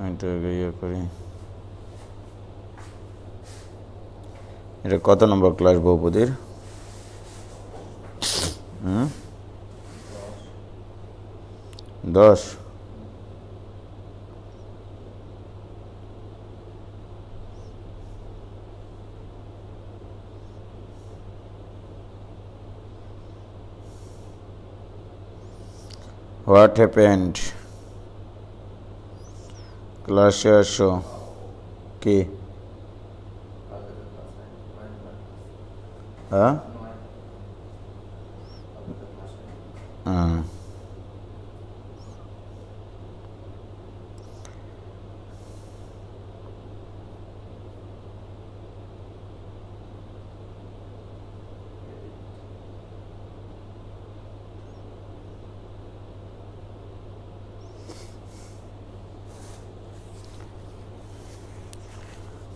এটা ইয়ে করি। এটা কত নম্বর ক্লাস বহুপদীর? 10। What happened? ক্লাসে আসো। কি? হ্যাঁ,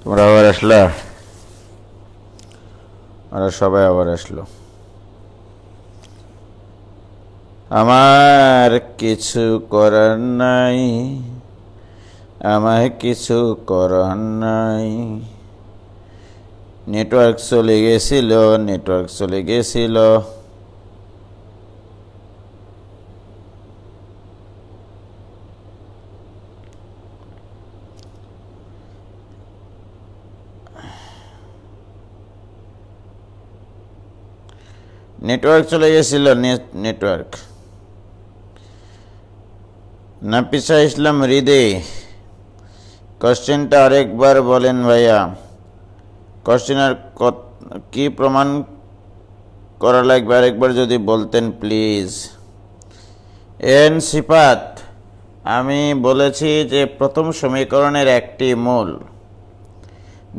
তোমরা আবার আসলা? ওরা সবাই আবার আসলো। আমার কিছু করার নাই, আমায় কিছু করার নাই। নেটওয়ার্ক চলে গেছিল, নেটওয়ার্ক চলে গেছিল। নেটওয়ার্ক চলে গেছিল, নেটওয়ার্ক। নাফিসা ইসলাম হৃদয়, কোশ্চেনটা আরেকবার বলেন ভাইয়া। কোশ্চেনের কি প্রমাণ করা লাগবে আরেকবার যদি বলতেন প্লিজ। এন সিফাত, আমি বলেছি যে প্রথম সমীকরণের একটি মূল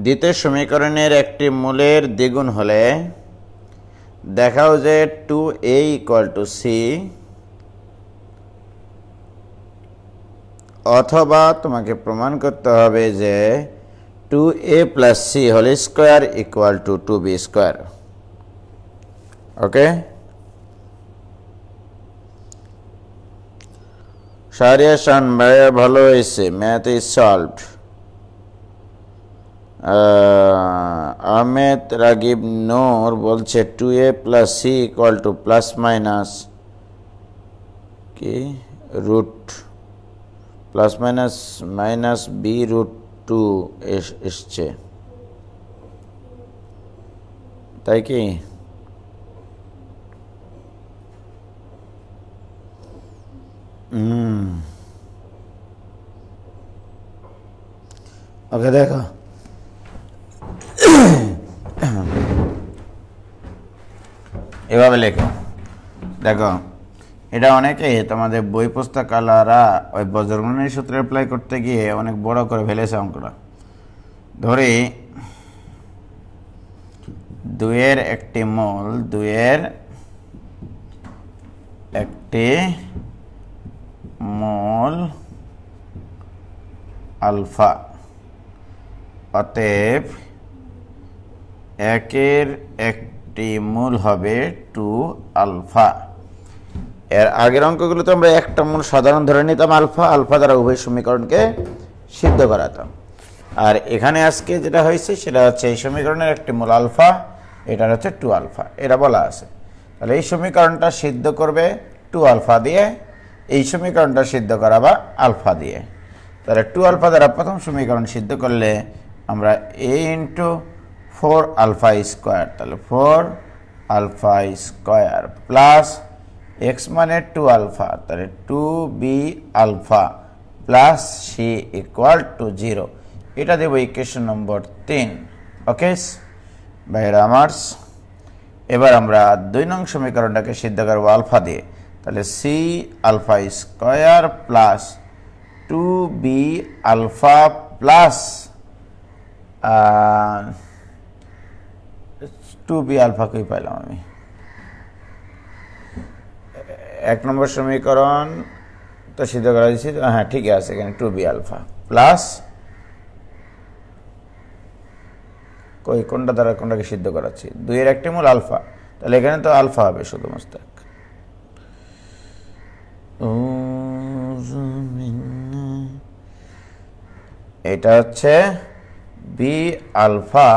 দ্বিতীয় সমীকরণের একটি মূলের দ্বিগুণ হলে দেখাও যে 2a = c, অথবা তোমাকে প্রমাণ করতে হবে যে 2a + c² = 2b²। ওকে, শাহরিয়া শান ভাইয়া ভালো হয়েছে, math is solved. Ahmed Ragib Noor বলছে 2a + c ± কি √(-b√2) এসছে, তাই কি? ওকে, দেখো এভাবে লেখো। দেখো, এটা অনেকে তোমাদের বই পুস্তকালারা ওই বজ্রগুণনের সূত্রে অ্যাপ্লাই করতে গিয়ে অনেক বড় করে ফেলেছে অঙ্কটা। ধরি 2-এর একটি মূল, 2-এর একটি মূল আলফা, অতএব 1-এর একটি মূল হবে 2α। এর আগের অঙ্কগুলোতে আমরা একটা মূল সাধারণ ধরে নিতাম আলফা, আলফা দ্বারা উভয় সমীকরণকে সিদ্ধ করাতাম। আর এখানে আজকে যেটা হয়েছে সেটা হচ্ছে এই সমীকরণের একটি মূল আলফা, এটা হচ্ছে 2α, এটা বলা আছে। তাহলে এই সমীকরণটা সিদ্ধ করবে 2α দিয়ে, এই সমীকরণটা সিদ্ধ করাবা আলফা দিয়ে। তাহলে 2α দ্বারা প্রথম সমীকরণ সিদ্ধ করলে আমরা a × 4α², তাহলে 4α² প্লাস x মানে 2α, তাহলে 2bα প্লাস c = 0। এটা দেব ইকুয়েশন নম্বর 3। ওকে ভাইরা আমার, এবার আমরা 2 নং সমীকরণটাকে সিদ্ধ করব আলফা দিয়ে। তাহলে c² plus 2bα plus 2bα কই পাইলাম আমি? 1 নম্বর সমীকরণ তো সিদ্ধ করা হয়েছে, হ্যাঁ ঠিক আছে, এখানে 2bα প্লাস কই কোনটা দ্বারা কোনটাকে সিদ্ধ করাচ্ছি? 2-এর একটি মূল আলফা, তাহলে এখানে তো আলফা হবে শুধুমাত্র। এটা হচ্ছে B alpha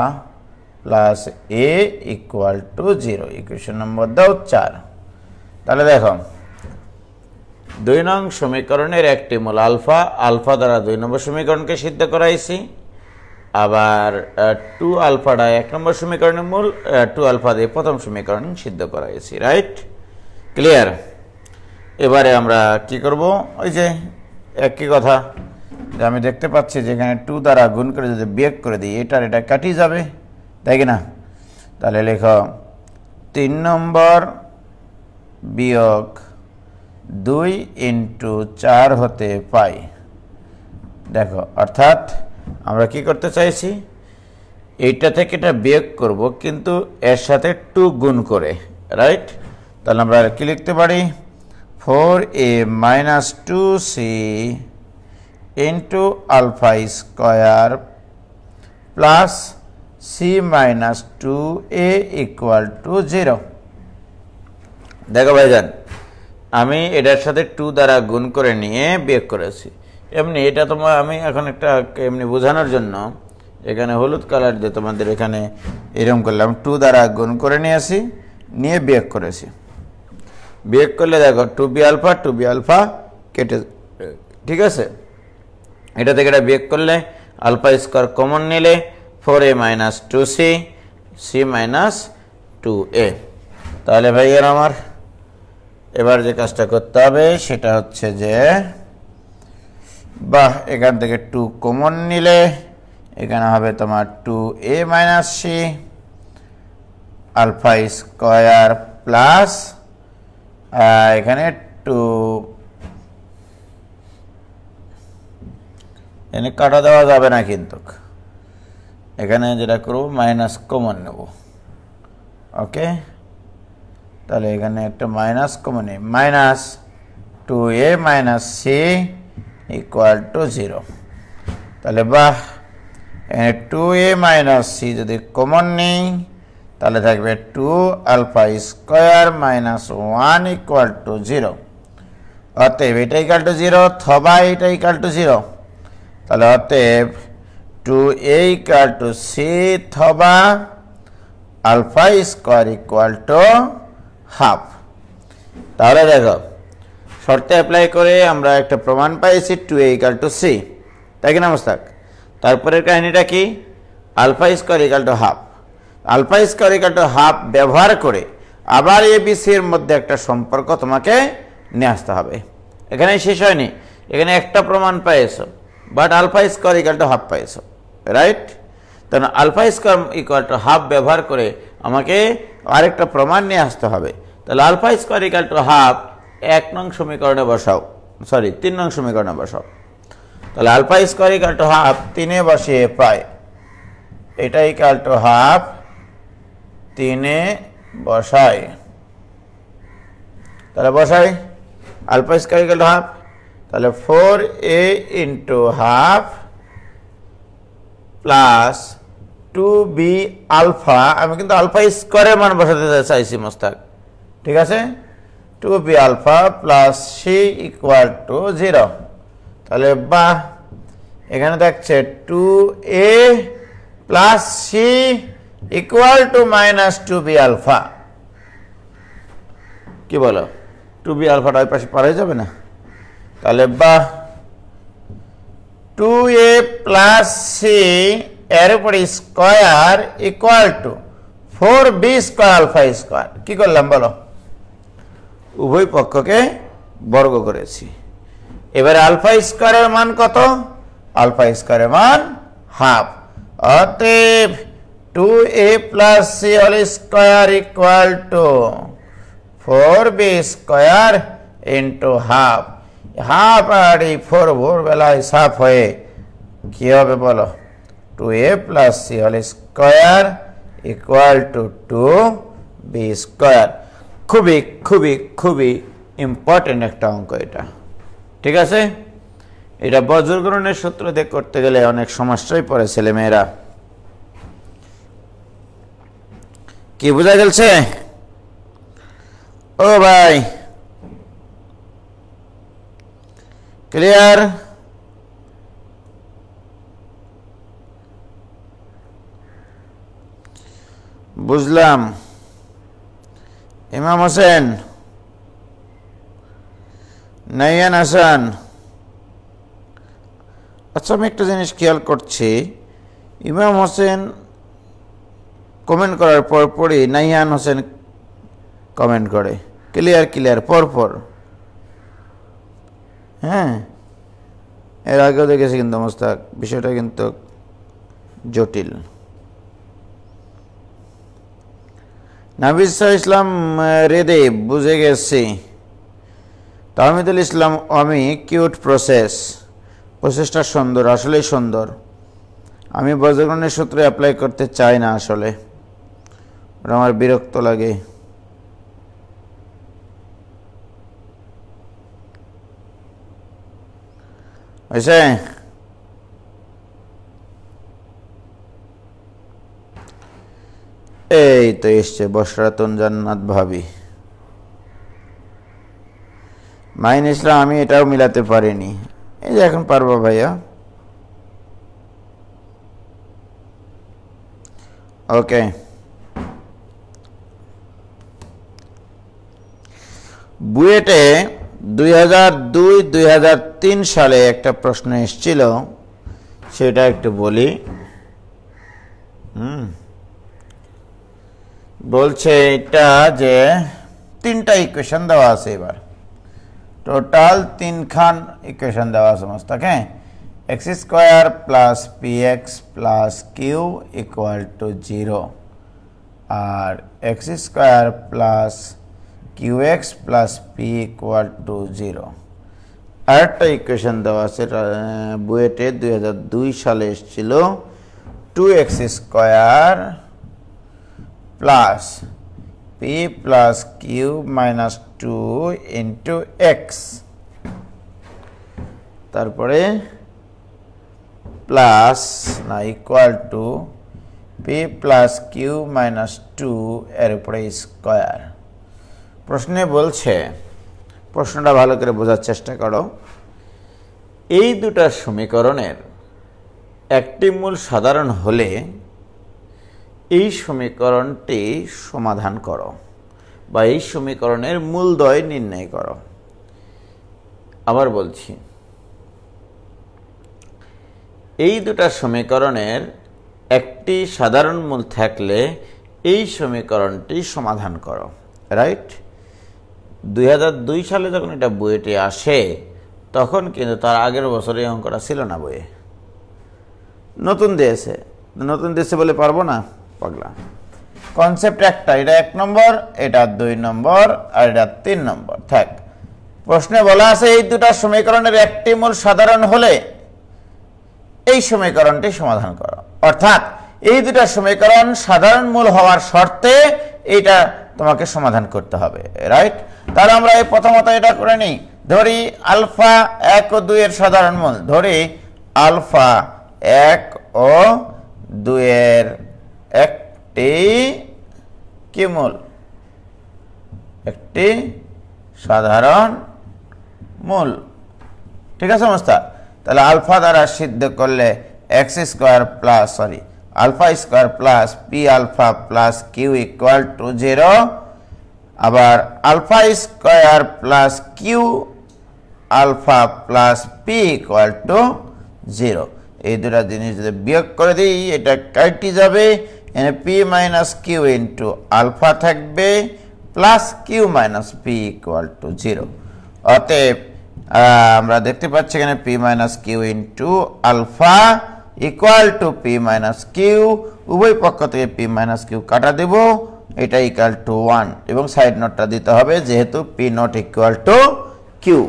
plus A equal to 0, equation number দাও 4। তাহলে দেখো 2 নং সমীকরণের একটি মূল আলফা, আলফা দ্বারা 2 নম্বর সমীকরণকে সিদ্ধ করাইছি, আবার 2 আলফাটা 1 নম্বর সমীকরণের মূল, 2 আলফা দিয়ে প্রথম সমীকরণ সিদ্ধ করাইছি, রাইট? ক্লিয়ার? এবারে আমরা কি করব, ওই যে একই কথা, যে আমি দেখতে পাচ্ছি যে এখানে 2 দ্বারা গুণ করে যদি বিয়োগ করে দিই, এটা কাটিয়ে যাবে, তাই কি না? তাহলে লেখো 3 নম্বর বিয়োগ 2 ইন্টু 4 হতে পাই। দেখো, অর্থাৎ আমরা কি করতে চাইছি, এইটা থেকে এটা বিয়োগ করব, কিন্তু এর সাথে 2 গুণ করে, রাইট? তাহলে আমরা কি লিখতে পারি, 4a minus 2c into alpha square plus c minus 2a equal to 0। দেখো ভাইজান, আমি এটার সাথে 2 দ্বারা গুণ করে নিয়ে বিয়োগ করেছি। এমনি এটা তোমার আমি এখন একটা এমনি বোঝানোর জন্য এখানে হলুদ কালার দিয়ে তোমাদের এখানে এরকম করলাম, 2 দ্বারা গুণ করে নিয়েছি, নিয়ে বিয়োগ করেছি। বিয়োগ করলে দেখো 2b আলফা কেটে, ঠিক আছে? এটা থেকে এটা বিয়োগ করলে আলফা স্কোয়ার কমন নিলে 4a minus 2c, c minus 2a। তাহলে ভাইয়ের আমার এবার যে কাজটা করতে হবে সেটা হচ্ছে যে, বাহ, এখান থেকে 2 কমন নিলে এখানে হবে তোমার 2a minus c alpha square plus এখানে 2, এখানে কাটা দেওয়া যাবে না, কিন্তু এখানে যেটা করব মাইনাস কমন নেব, ওকে? তাহলে এখানে একটা মাইনাস কমন নেই, minus 2a minus c equal to 0। তাহলে বাহ, এখানে 2a মাইনাস c যদি কমন নেই তাহলে থাকবে 2 alpha square minus 1 equal to 0। অতএব এটা ইকুয়াল টু 0 অথবা এটা ইকুয়াল টু 0। তাহলে অতএব 2a ইকুয়াল টু c অথবা alpha square equal to half. তাহলে দেখো, শর্তে অ্যাপ্লাই করে আমরা একটা প্রমাণ পাইছি 2a ইকুয়াল টু c, তাই কি না মোস্তাক? তারপরের কাহিনীটা কি, alpha square equal to half. Alpha square equal to half ব্যবহার করে আবার এ বি সি এর মধ্যে একটা সম্পর্ক তোমাকে নিয়ে আসতে হবে। এখানে শেষ হয়নি, এখানে একটা প্রমাণ পাইছো, but alpha square equal to half পাইছো, রাইট? তাহলে alpha square equal to half ব্যবহার করে আমাকে আরেকটা প্রমাণ নিয়ে আসতে হবে। তাহলে alpha square equal to half 1 নং সমীকরণে বসাও, সরি 3 নং সমীকরণে বসাও। তাহলে alpha square equal to half 3-এ বসিয়ে পাই, এটা ইকুয়াল টু হাফ 3-এ বসাই। তাহলে বসাই alpha square equal to half, তাহলে 4a into half plus 2b alpha, আমি কিন্তু আলফা স্কোয়ারের মান বসাতে চাইছি মোস্তাক, ঠিক আছে? 2b alpha plus c equal to 0। তাহলে বাহ, এখানে দেখছে 2a plus c equal to minus 2b alpha. কি বলো, 2b আলফাটা ওই পাশে পার হয়ে যাবে না? তাহলে বাহ, 2a প্লাস c এর উপরে square equal to 4b square alpha square. কি করলাম বলো, উভয় পক্ষকে বর্গ করেছি। এবারে আলফা স্কোয়ারের মান কত? আলফা স্কোয়ারের মান হাফ। অতএব 2a plus c whole square equal to 4b square into half. Half আর এই 4 ভোরবেলায় সাফ হয়ে কি হবে বলো, 2a plus c whole square equal to 2b square. খুবই খুবই খুবই ইম্পর্টেন্ট একটা অঙ্ক এটা, ঠিক আছে? এটা বজ্রগ্রহণের সূত্র দিয়ে করতে গেলে অনেক সমস্যায় পড়ে ছেলেমেয়েরা। কি বোঝা গেছে? ও ভাই, ক্লিয়ার? বুঝলাম। ইমাম হোসেন, নাইয়ান হাসান। আচ্ছা, আমি একটা জিনিস খেয়াল করছি, ইমাম হোসেন কমেন্ট করার পরপরই নাইয়ান হোসেন কমেন্ট করে, ক্লিয়ার পরপর। হ্যাঁ, এর আগেও দেখেছি কিন্তু মোস্তাক, বিষয়টা কিন্তু জটিল। নাবিসা ইসলাম রেদে, বুঝে গেছি। তাহমিদুল ইসলাম, আমি কিউট প্রসেসটা সুন্দর, আসলেই সুন্দর। আমি বজ্রগণের সূত্রে অ্যাপ্লাই করতে চাই না, আসলে ওটা আমার বিরক্ত লাগে। হয়েছে? এই তো এসছে বশরাতুন জান্নাত ভাবি। মাইন ইসলাম, আমি এটাও মিলাতে পারিনি। এই যে এখন পারবো ভাইয়া। ওকে, বুয়েটে 2002-2003 সালে একটা প্রশ্ন এসেছিল, সেটা একটু বলি। বলছে এটা যে 3টা ইকুয়েশন দেওয়া আছে, এবার টোটাল 3খান ইকুয়েশন দেওয়া আছে মোস্তাক। হ্যাঁ, x² plus px plus q equal to 0, আর x² plus qx plus p equal to 0। আরেকটা ইকুয়েশন দেওয়া আছে, বুয়েটে 2002 সালে এসেছিল, 2x² plus p plus q minus 2 into x, তারপরে প্লাস না equal to p plus q minus 2 এর উপরে স্কোয়ার। প্রশ্নে বলছে, প্রশ্নটা ভালো করে বোঝার চেষ্টা করো, এই দুটা সমীকরণের একটি মূল সাধারণ হলে এই সমীকরণটি সমাধান করো, বা এই সমীকরণের মূলদ্বয় নির্ণয় করো। আবার বলছি, এই দুটা সমীকরণের একটি সাধারণ মূল থাকলে এই সমীকরণটি সমাধান করো, রাইট? 2002 সালে যখন এটা বইতে আসে, তখন কিন্তু তার আগের বছরে এই অঙ্কটা ছিল না বইয়ে, নতুন দিয়েছে বলে পারবো না পাগলা। কনসেপ্ট একটা, এটা 1 নম্বর, এটা 2 নম্বর, আর এটা 3 নম্বর থাক। প্রশ্নে বলা আছে এই দুটা সমীকরণের একটি মূল সাধারণ হলে এই সমীকরণটি সমাধান করো, অর্থাৎ এই দুটা সমীকরণ সাধারণ মূল হওয়ার শর্তে এটা তোমাকে সমাধান করতে হবে, রাইট? তাহলে আমরা এই প্রথমত এটা করে নিই, ধরি আলফা 1 ও 2 এর সাধারণ মূল, ধরি আলফা 1 ও 2 এর একটি কি মূল? একটি সাধারণ মূল, ঠিক আছে মোস্তাক? তাহলে আলফা দ্বারা সিদ্ধ করলে alpha square plus P alpha plus Q equal to 0, আবার alpha square plus Q alpha plus P equal to 0। এই দুটা জিনিস যদি বিয়োগ করে দিই, এটা কেটে যাবে, এখানে P minus Q into alpha থাকবে plus Q minus P equal to 0। অতএব আমরা দেখতে পাচ্ছি এখানে P minus Q into alpha equal to P minus Q, উভয় পক্ষ থেকে পি মাইনাস কিউ কাটা দেব, এটা ইকুয়াল টু 1, এবং সাইড নোটটা দিতে হবে যেহেতু P not equal to Q,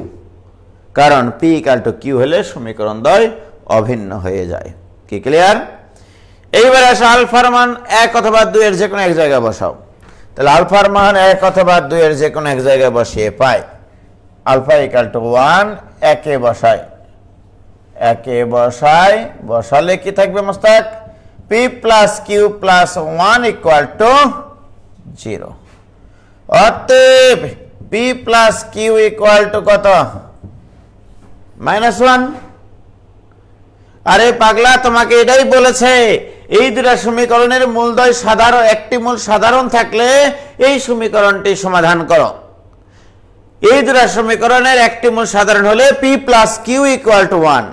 কারণ পি ইকুয়াল টু কিউ হলে সমীকরণ দ্বয় অভিন্ন হয়ে যায়। কি ক্লিয়ার? এইবার আসো আলফার মান 1 অথবা 2 এর যে কোনো এক জায়গায় বসাও। তাহলে আলফার মান 1 অথবা 2 এর যে কোনো এক জায়গায় বসিয়ে পাই আলফা ইকুয়াল টু 1, একে বসালে কি থাকবে Mostak? P plus Q plus 1 equal to 0। অতএব P plus Q equal to কত? -1। আরে পাগলা, তোমাকে এটাই বলেছে এই দুটো সমীকরণের মূলদ্বয় সাধারণ, একটি মূল সাধারণ থাকলে এই সমীকরণটি সমাধান করো। এই দুটো সমীকরণের একটি মূল সাধারণ হলে p plus Q equal to 1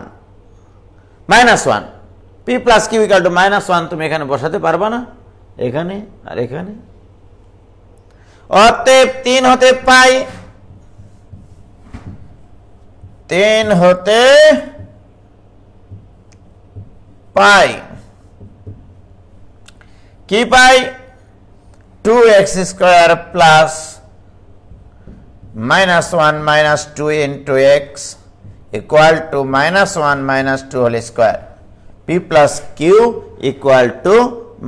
minus 1, p plus Q equal to minus 1 তুমি এখানে বসাতে পারবা না, এখানে আর এখানে। অতএব 3 হতে পাই, 3 হতে পাই কি পাই 2x square plus minus 1 minus 2 into X equal to minus 1 minus 2 whole square, p plus Q equal to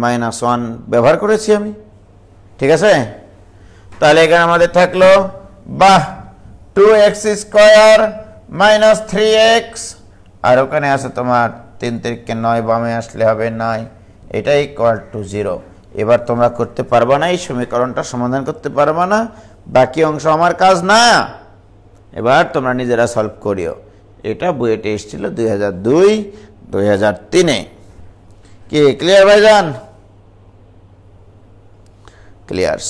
minus 1 ব্যবহার করেছি আমি, ঠিক আছে। তাহলে এখানে আমাদের থাকলো বাহ 2x স্কয়ার মাইনাস 3x, আর ওখানে আছে তোমার 3 থেকে 9 বামে আসলে হবে 9, এটা ইকুয়াল টু 0। এবার তোমরা করতে পারবা না, এই সমীকরণটা সমাধান করতে পারবা না, বাকি অংশ আমার কাজ না, এবার তোমরা নিজেরা সলভ করিও। এটা বইয়েতে এসেছিল 2002-2003-এ। কি ক্লিয়ার ভাইজান? ক্লিয়ারস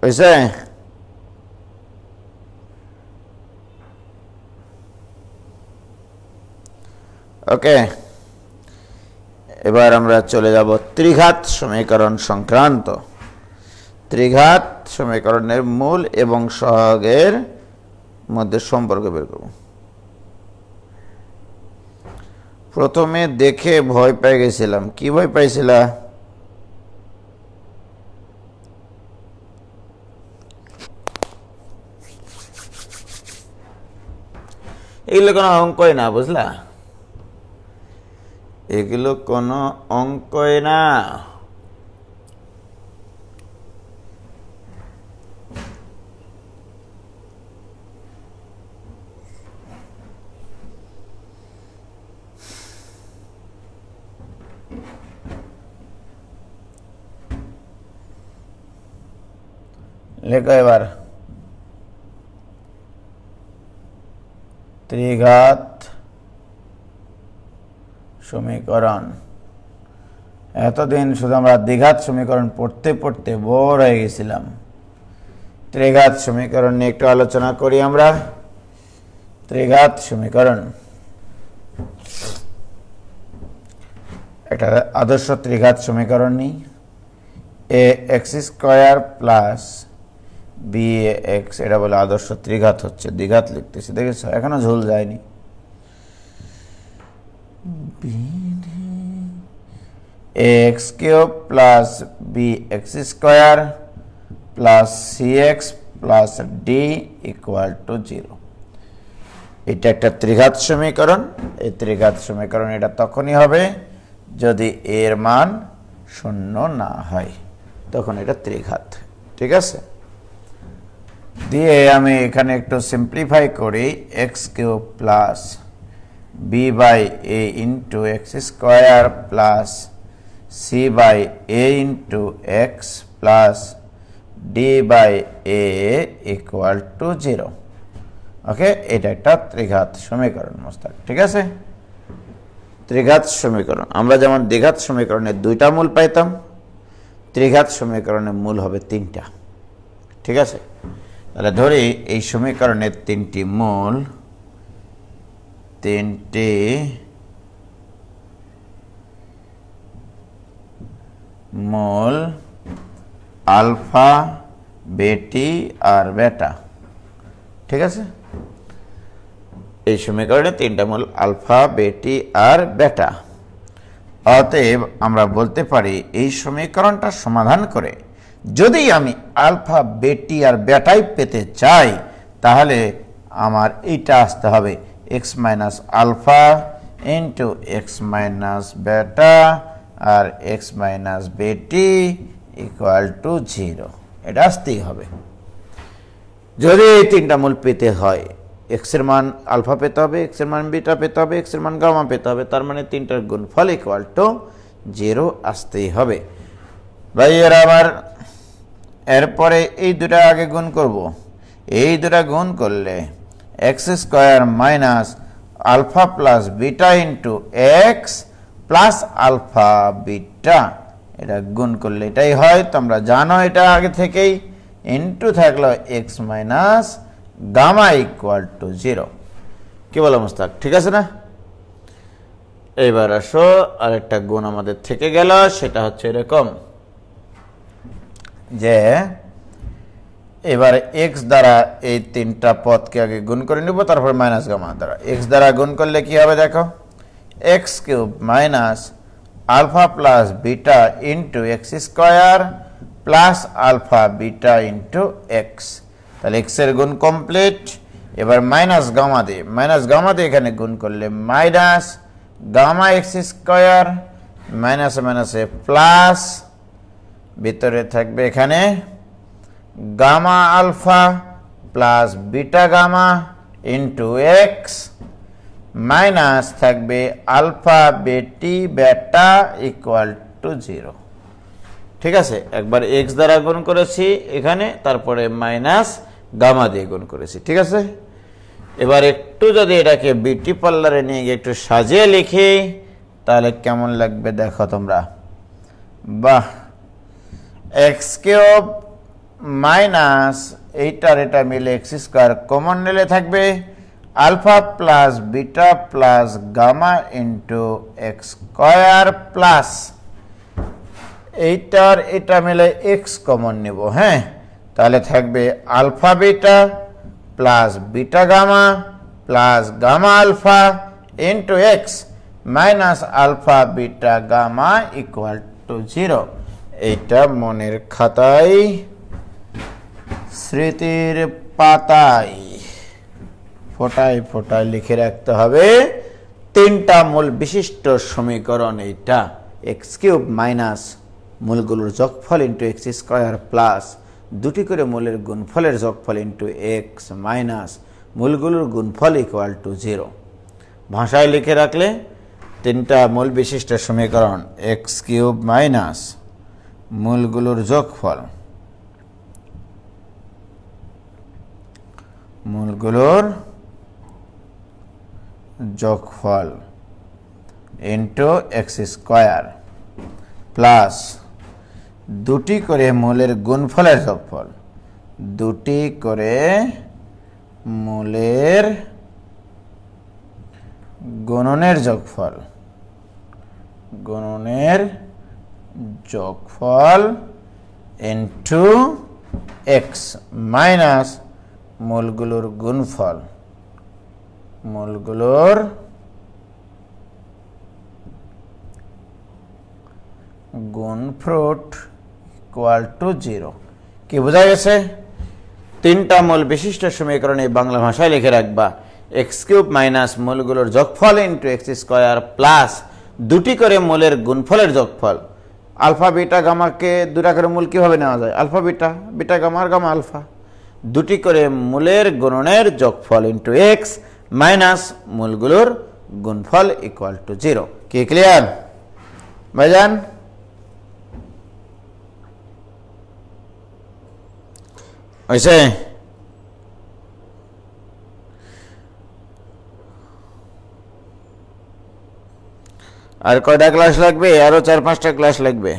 হয়েছে? ওকে, এবার আমরা চলে যাব ত্রিঘাত সমীকরণ সংক্রান্ত। ত্রিঘাত সমীকরণের মূল এবং সহগের মধ্যে সম্পর্ক বের করব। প্রথমে দেখে ভয় পেয়ে গেছিলাম। কি ভয় পাইছিলা? এগুলো কোনো অঙ্কই না, বুঝলা? এগুলো কোনো অঙ্কই না। লেখো এবার ত্রিঘাত সমীকরণ। এতদিন শুধু আমরা দ্বিঘাত সমীকরণ পড়তে পড়তে বোর হয়ে গেছিলাম। ত্রিঘাত সমীকরণ নিয়ে একটু আলোচনা করি আমরা। ত্রিঘাত সমীকরণ একটা আদর্শ ত্রিঘাত সমীকরণ নিই। A X square plus B X, এটা বলে আদর্শ ত্রিঘাত হচ্ছে। দ্বিঘাত লিখতেছি, দেখেছ এখনো ঝুল যায়নি। X cube plus B x square plus c x plus d equal to 0। এটা একটা ত্রিঘাত সমীকরণ। এই ত্রিঘাত সমীকরণ এটা তখনই হবে যদি এর মান 0 না হয়, তখন এটা ত্রিঘাত, ঠিক আছে। দিয়ে আমি এখানে একটু সিম্পলিফাই করি। X cube plus b by a into x square plus c by a into x plus d by a equal to 0। Okay, এটা একটা ত্রিঘাত সমীকরণ মোস্তাক, ঠিক আছে। ত্রিঘাত সমীকরণ আমরা যেমন দ্বিঘাত সমীকরণের 2টা মূল পাইতাম, ত্রিঘাত সমীকরণের মূল হবে 3টা, ঠিক আছে। তাহলে ধরি এই সমীকরণের 3টি মূল, 3টি মূল আলফা, বেটি আর বেটা, ঠিক আছে। এই সমীকরণে 3টা মূল আলফা, বেটি আর বেটা। অতএব আমরা বলতে পারি এই সমীকরণটা সমাধান করে যদি আমি আলফা, বেটি আর বেটাই পেতে চাই, তাহলে আমার এইটা আসতে হবে X minus alpha into x minus beta আর X minus beta equal to 0। এটা আসতেই হবে। যদি এই 3টা মূল পেতে হয়, এক্স এর মান আলফা পেতে হবে, এক্স এর মান বিটা পেতে হবে, এক্স এর মান গামা পেতে হবে, তার মানে 3টার গুণফল ইকুয়াল টু 0 আসতেই হবে। ভাই এরা আবার এরপরে এই দুটা আগে গুণ করব। এই দুটা গুণ করলে x square minus alpha plus beta into x plus alpha beta, এটা গুণ করলে এটাই হয়, তোমরা জানো এটা আগে থেকেই। ইন্টু থাকলো x minus gamma equal to 0। কি বলো মুস্তাক, ঠিক আছে না? এইবার আসো আরেকটা গুণ আমাদের থেকে গেল, সেটা হচ্ছে এরকম যে এবার এক্স দ্বারা এই তিনটা পদকে আগে গুণ করে নিব, তারপর মাইনাস গামা দ্বারা। এক্স দ্বারা গুণ করলে কি হবে দেখো, x cube minus alpha plus beta into x square plus alpha beta into x. তাহলে এক্স এর গুণ কমপ্লিট। এবার মাইনাস গামা দিয়ে এখানে গুণ করলে মাইনাস গামা এক্স স্কোয়ার, মাইনাসে মাইনাসে প্লাস, ভিতরে থাকবে এখানে gamma alpha plus beta gamma into x, minus থাকবে আলফা বেটি বেটা ইকুয়াল টু 0। ঠিক আছে, একবার এক্স দ্বারা গুণ করেছি এখানে, তারপরে মাইনাস গামা দিয়ে গুণ করেছি। ঠিক আছে, এবার একটু যদি এটাকে বিটি পার্লারে নিয়ে গিয়ে একটু সাজিয়ে লিখি তাহলে কেমন লাগবে দেখো তোমরা। বাহ, এক্স কিউব মাইনাস এইটার এটা মিলে এক্স স্কোয়ার কমন নিলে থাকবে alpha plus beta plus gamma into x square plus এইটার এটা মিলে এক্স কমন নিব। হ্যাঁ, তাহলে থাকবে alpha beta plus beta gamma plus gamma alpha into x minus alpha beta gamma equal to 0। এইটা মনের খাতায়, স্মৃতির পাতায় ফোটায় ফোটায় লিখে রাখতে হবে। তিনটা মূল বিশিষ্ট সমীকরণ এইটা, এক্স কিউব মাইনাস মূলগুলোর যোগফল ইন্টু এক্স স্কোয়ার প্লাস দুটি করে মূলের গুণফলের যোগফল ইন্টু এক্স মাইনাস মূলগুলোর গুণফল ইকুয়াল টু 0। ভাষায় লিখে রাখলে তিনটা মূল বিশিষ্ট সমীকরণ, এক্স কিউব মাইনাস মূলগুলোর যোগফল ইন্টু এক্স স্কোয়ার প্লাস দুটি করে মূলের গুণফলের যোগফল, দুটি করে মূলের গুণনের যোগফল ইন্টু এক্স মাইনাস মূলগুলোর গুণফ্রুট ইকুয়াল টু 0। কি বোঝা গেছে? তিনটা মূল বিশিষ্ট সমীকরণ এই বাংলা ভাষায় লিখে রাখবা, এক্স কিউব মাইনাস মূলগুলোর যোগফল ইন্টু এক্স স্কোয়ার প্লাস দুটি করে মূলের গুণফলের যোগফল। আলফা বিটা গামাকে দুটা করে মূল কিভাবে নেওয়া যায়, আলফা বিটা, বিটা গামা আর গামা আলফা, দুটি করে মূলের গুণনের যোগফল ইন্টু এক্স মাইনাস মূলগুলোর গুণফল ইকুয়াল টু 0। কি ক্লিয়ার ভাইজান? হয়েছে? আর কয়টা ক্লাস লাগবে? আরো 4-5টা ক্লাস লাগবে।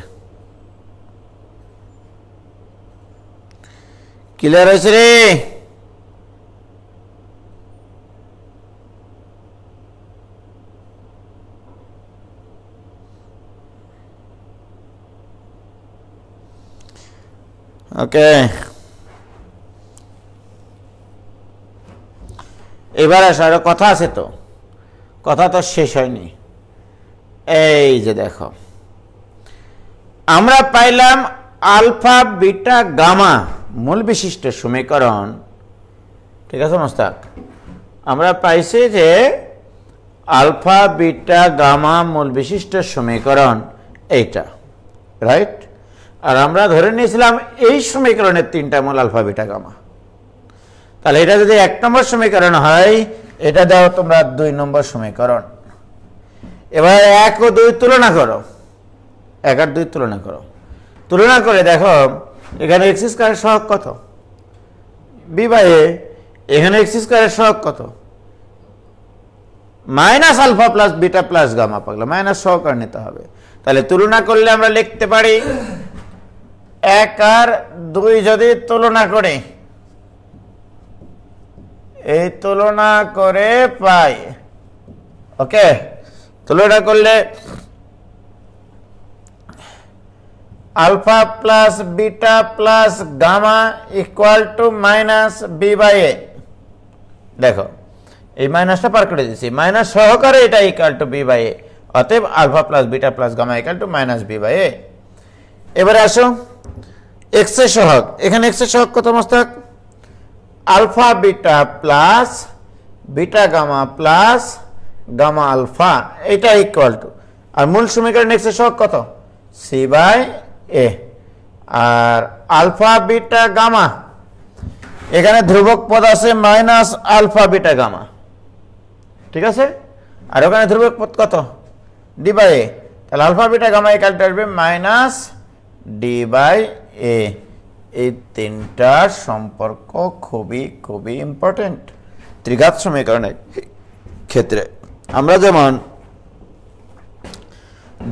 ক্লিয়ার হয়েছে রে? ওকে, এবার আসো, আরো কথা আছে তো, কথা তো শেষ হয়নি। এই যে দেখো, আমরা পাইলাম আলফা বিটা গামা মূল বিশিষ্ট সমীকরণ। ঠিক আছে মোস্তাক, আমরা পাইছি যে আলফা বিটা গামা মূল বিশিষ্ট সমীকরণ এইটা, রাইট? আর আমরা ধরে নিয়েছিলাম এই সমীকরণের তিনটা মূল আলফা বিটা গামা। তাহলে এটা যদি 1 নম্বর সমীকরণ হয়, এটা দাও তোমরা 2 নম্বর সমীকরণ। এবার 1 ও 2 তুলনা করো, 1 আর 2 তুলনা করো। তুলনা করে দেখো এখানে এক্স স্কোয়ারের সহগ কত, বি বাই এ, এখানে এক্স স্কোয়ারের সহগ কত, minus alpha plus beta plus gamma, পাগলা মাইনাস সহকারে নিতে হবে। তাহলে তুলনা করলে আমরা লিখতে পারি 1 আর 2 যদি তুলনা করি, এই তুলনা করে পাই, ওকে, তুলনা করলে alpha plus beta plus gamma equal to minus B by A. দেখো এই মাইনাসটা পার করে দিচ্ছি, মাইনাস সহকারে এটা equal to B by A, অতএব alpha plus beta plus gamma equal to minus B by A. এবারে আসো এক্স এর সহগ, এখানে এক্স এর সহগ কত মস্তক? Alpha beta plus beta gamma plus gamma alpha, এটা ইকুয়াল টু, আর মূল সমীকরণ এক্স এর সহগ কত? C by a. আর আলফা বিটা গামা, এখানে ধ্রুবক পদ আছে মাইনাস আলফা বিটা গামা, ঠিক আছে, আর ওখানে ধ্রুবক পদ কত? D by a. তাহলে alpha beta gamma equal to আসবে মাইনাস ডি বাই এ। এই তিনটার সম্পর্ক খুবই খুবই ইম্পর্টেন্ট ত্রিঘাত সমীকরণের ক্ষেত্রে। আমরা যেমন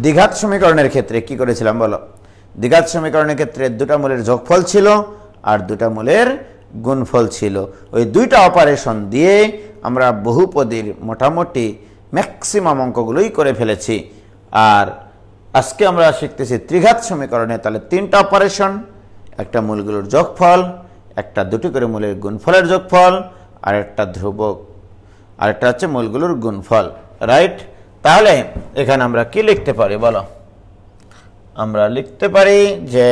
দ্বিঘাত সমীকরণের ক্ষেত্রে কি করেছিলাম বলো? দ্বিঘাত সমীকরণের ক্ষেত্রে দুটা মূলের যোগফল ছিল আর দুটা মূলের গুণফল ছিল। ওই দুইটা অপারেশন দিয়ে আমরা বহুপদীর মোটামুটি ম্যাক্সিমাম অঙ্কগুলোই করে ফেলেছি। আর আজকে আমরা শিখতেছি ত্রিঘাত সমীকরণে, তাহলে তিনটা অপারেশন, একটা মূলগুলোর যোগফল, একটা দুটি করে মূলের গুণফলের যোগফল, আর একটা ধ্রুবক, আর একটা হচ্ছে মূলগুলোর গুণফল, রাইট? তাহলে এখানে আমরা কি লিখতে পারি বলো? আমরা লিখতে পারি যে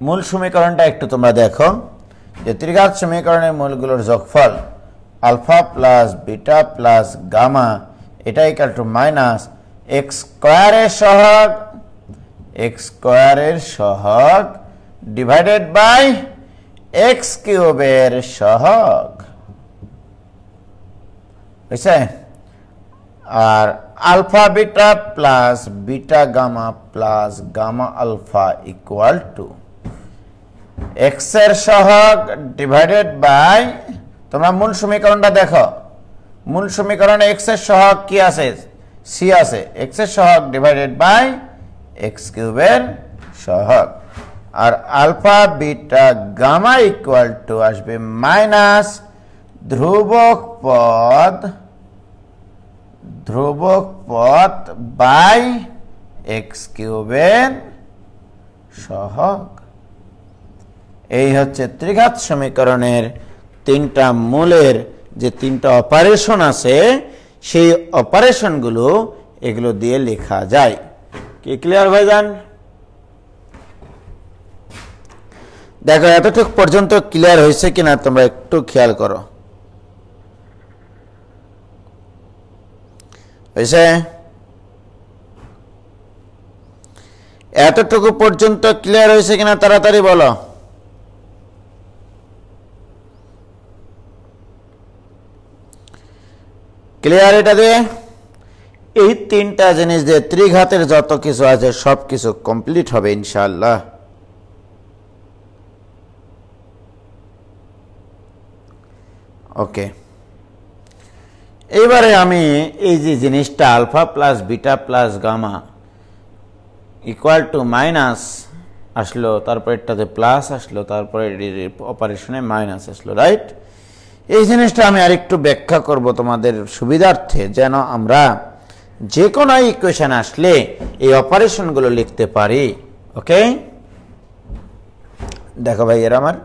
মূল সমীকরণটা একটু তোমরা দেখো, যে ত্রিঘাত সমীকরণের মূলগুলোর যোগফল alpha plus beta plus gamma, এটা ইকুয়াল টু মাইনাস এক্স স্কয়ারের সহগ, এক্স স্কয়ারের সহগ ডিভাইডেড বাই এক্স কিউবের সহগ, বুঝছে? আর alpha beta plus beta gamma plus gamma alpha equal to X এর সহগ ডিভাইডেড বাই, তোমরা মূল সমীকরণটা দেখো, মূল সমীকরণে এক্স এর সহগ কি আছে? সি আছে, এক্স এর সহগ ডিভাইডেড বাই এক্স কিউবের সহগ, আর alpha beta gamma equal to আসবে মাইনাস ধ্রুবক পদ বাই এক্স কিউবের সহগ। এই হচ্ছে ত্রিঘাত সমীকরণের তিনটা মূলের যে তিনটা অপারেশন আছে, সেই অপারেশনগুলো এগুলো দিয়ে লেখা যায়। কি ক্লিয়ার ভাইজান? দেখো এতটুকু পর্যন্ত ক্লিয়ার হয়েছে কিনা তোমরা একটু খেয়াল করো, হয়েছে? এতটুকু পর্যন্ত ক্লিয়ার হয়েছে কিনা তাড়াতাড়ি বলো। ক্লিয়ার? এটা দিয়ে এই তিনটা জিনিস দিয়ে ত্রিঘাতের যত কিছু আছে সব কিছু কমপ্লিট হবে ইনশাআল্লাহ। ওকে, এইবারে আমি এই যে জিনিসটা alpha plus beta plus gamma equal to minus আসলো, তারপর এটাতে প্লাস আসলো, তারপরে অপারেশনে মাইনাস আসলো, রাইট? এই জিনিসটা আমি আরেকটু ব্যাখ্যা করব তোমাদের সুবিধার্থে, যেন আমরা যে কোনো ইকুয়েশন আসলে এই অপারেশনগুলো লিখতে পারি। ওকে, দেখো ভাইয়েরা আমার,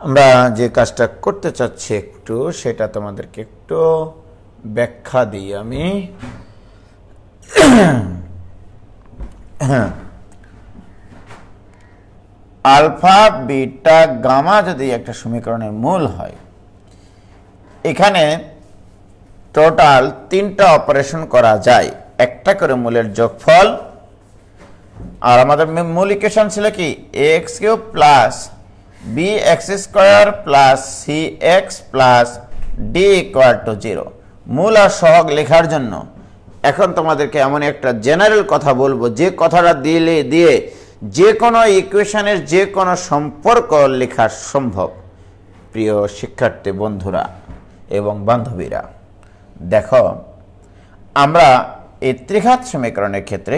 আমরা যে কাজটা করতে চাচ্ছি একটু সেটা তোমাদেরকে একটু ব্যাখ্যা দিই আমি। আলফা বিটা গামা যদি একটা সমীকরণের মূল হয়, এখানে টোটাল তিনটা অপারেশন করা যায়, একটা করে মূলের যোগফল, আর আমাদের মূল ইকুয়েশন ছিল কি x cube plus B x square plus c x plus d equal to 0। মূল আর সহগ লেখার জন্য এখন তোমাদেরকে এমন একটা জেনারেল কথা বলবো, যে কথাটা দিয়ে যে কোনো ইকুয়েশনের যে কোনো সম্পর্ক লেখা সম্ভব। প্রিয় শিক্ষার্থী বন্ধুরা এবং বান্ধবীরা, দেখো আমরা এই ত্রিঘাত সমীকরণের ক্ষেত্রে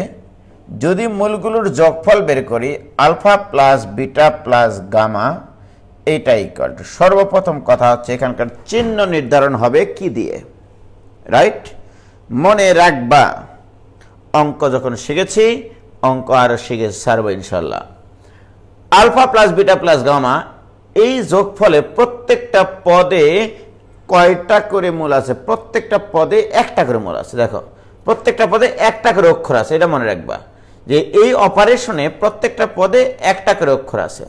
যদি মূলগুলোর যোগফল বের করি alpha plus beta plus gamma এইটা ইকুয়াল টু, সর্বপ্রথম কথা হচ্ছে এখানকার চিহ্ন নির্ধারণ হবে কি দিয়ে, রাইট? মনে রাখবা অঙ্ক যখন শিখেছি অঙ্ক আরো শিখে ছাড়বো ইনশাল্লাহ। Alpha plus beta plus gamma এই যোগফলে প্রত্যেকটা পদে কয়টা করে মূল আছে? প্রত্যেকটা পদে একটা করে মূল আছে। দেখো প্রত্যেকটা পদে একটা করে অক্ষর আছে, এটা মনে রাখবা যে এই অপারেশনে প্রত্যেকটা পদে একটা করে অক্ষর আছে।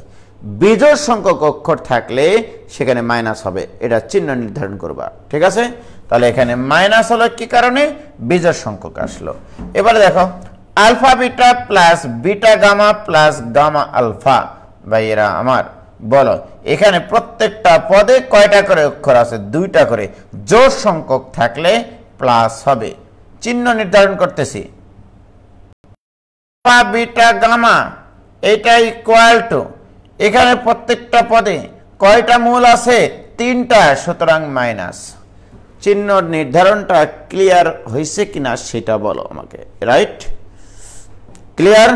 বিজোড় সংখ্যক অক্ষর থাকলে সেখানে মাইনাস হবে, এটা চিহ্ন নির্ধারণ করবা, ঠিক আছে? তাহলে এখানে মাইনাস হলো কি কারণে? বিজোড় সংখ্যক আসলো। এবারে দেখো alpha beta plus beta gamma plus gamma alpha, ভাইয়েরা আমার বলো এখানে প্রত্যেকটা পদে কয়টা করে অক্ষর আছে? দুইটা করে। জোড় সংখ্যক থাকলে প্লাস হবে। চিহ্ন নির্ধারণ করতেছি, আলফা বিটা গামা এটা ইকুয়াল টু, এখানে প্রত্যেকটা পদে কয়টা মূল আছে? তিনটা, সুতরাং মাইনাস। চিহ্ন নির্ধারণটা ক্লিয়ার হয়েছে কিনা সেটা বলো আমাকে, রাইট? ক্লিয়ার?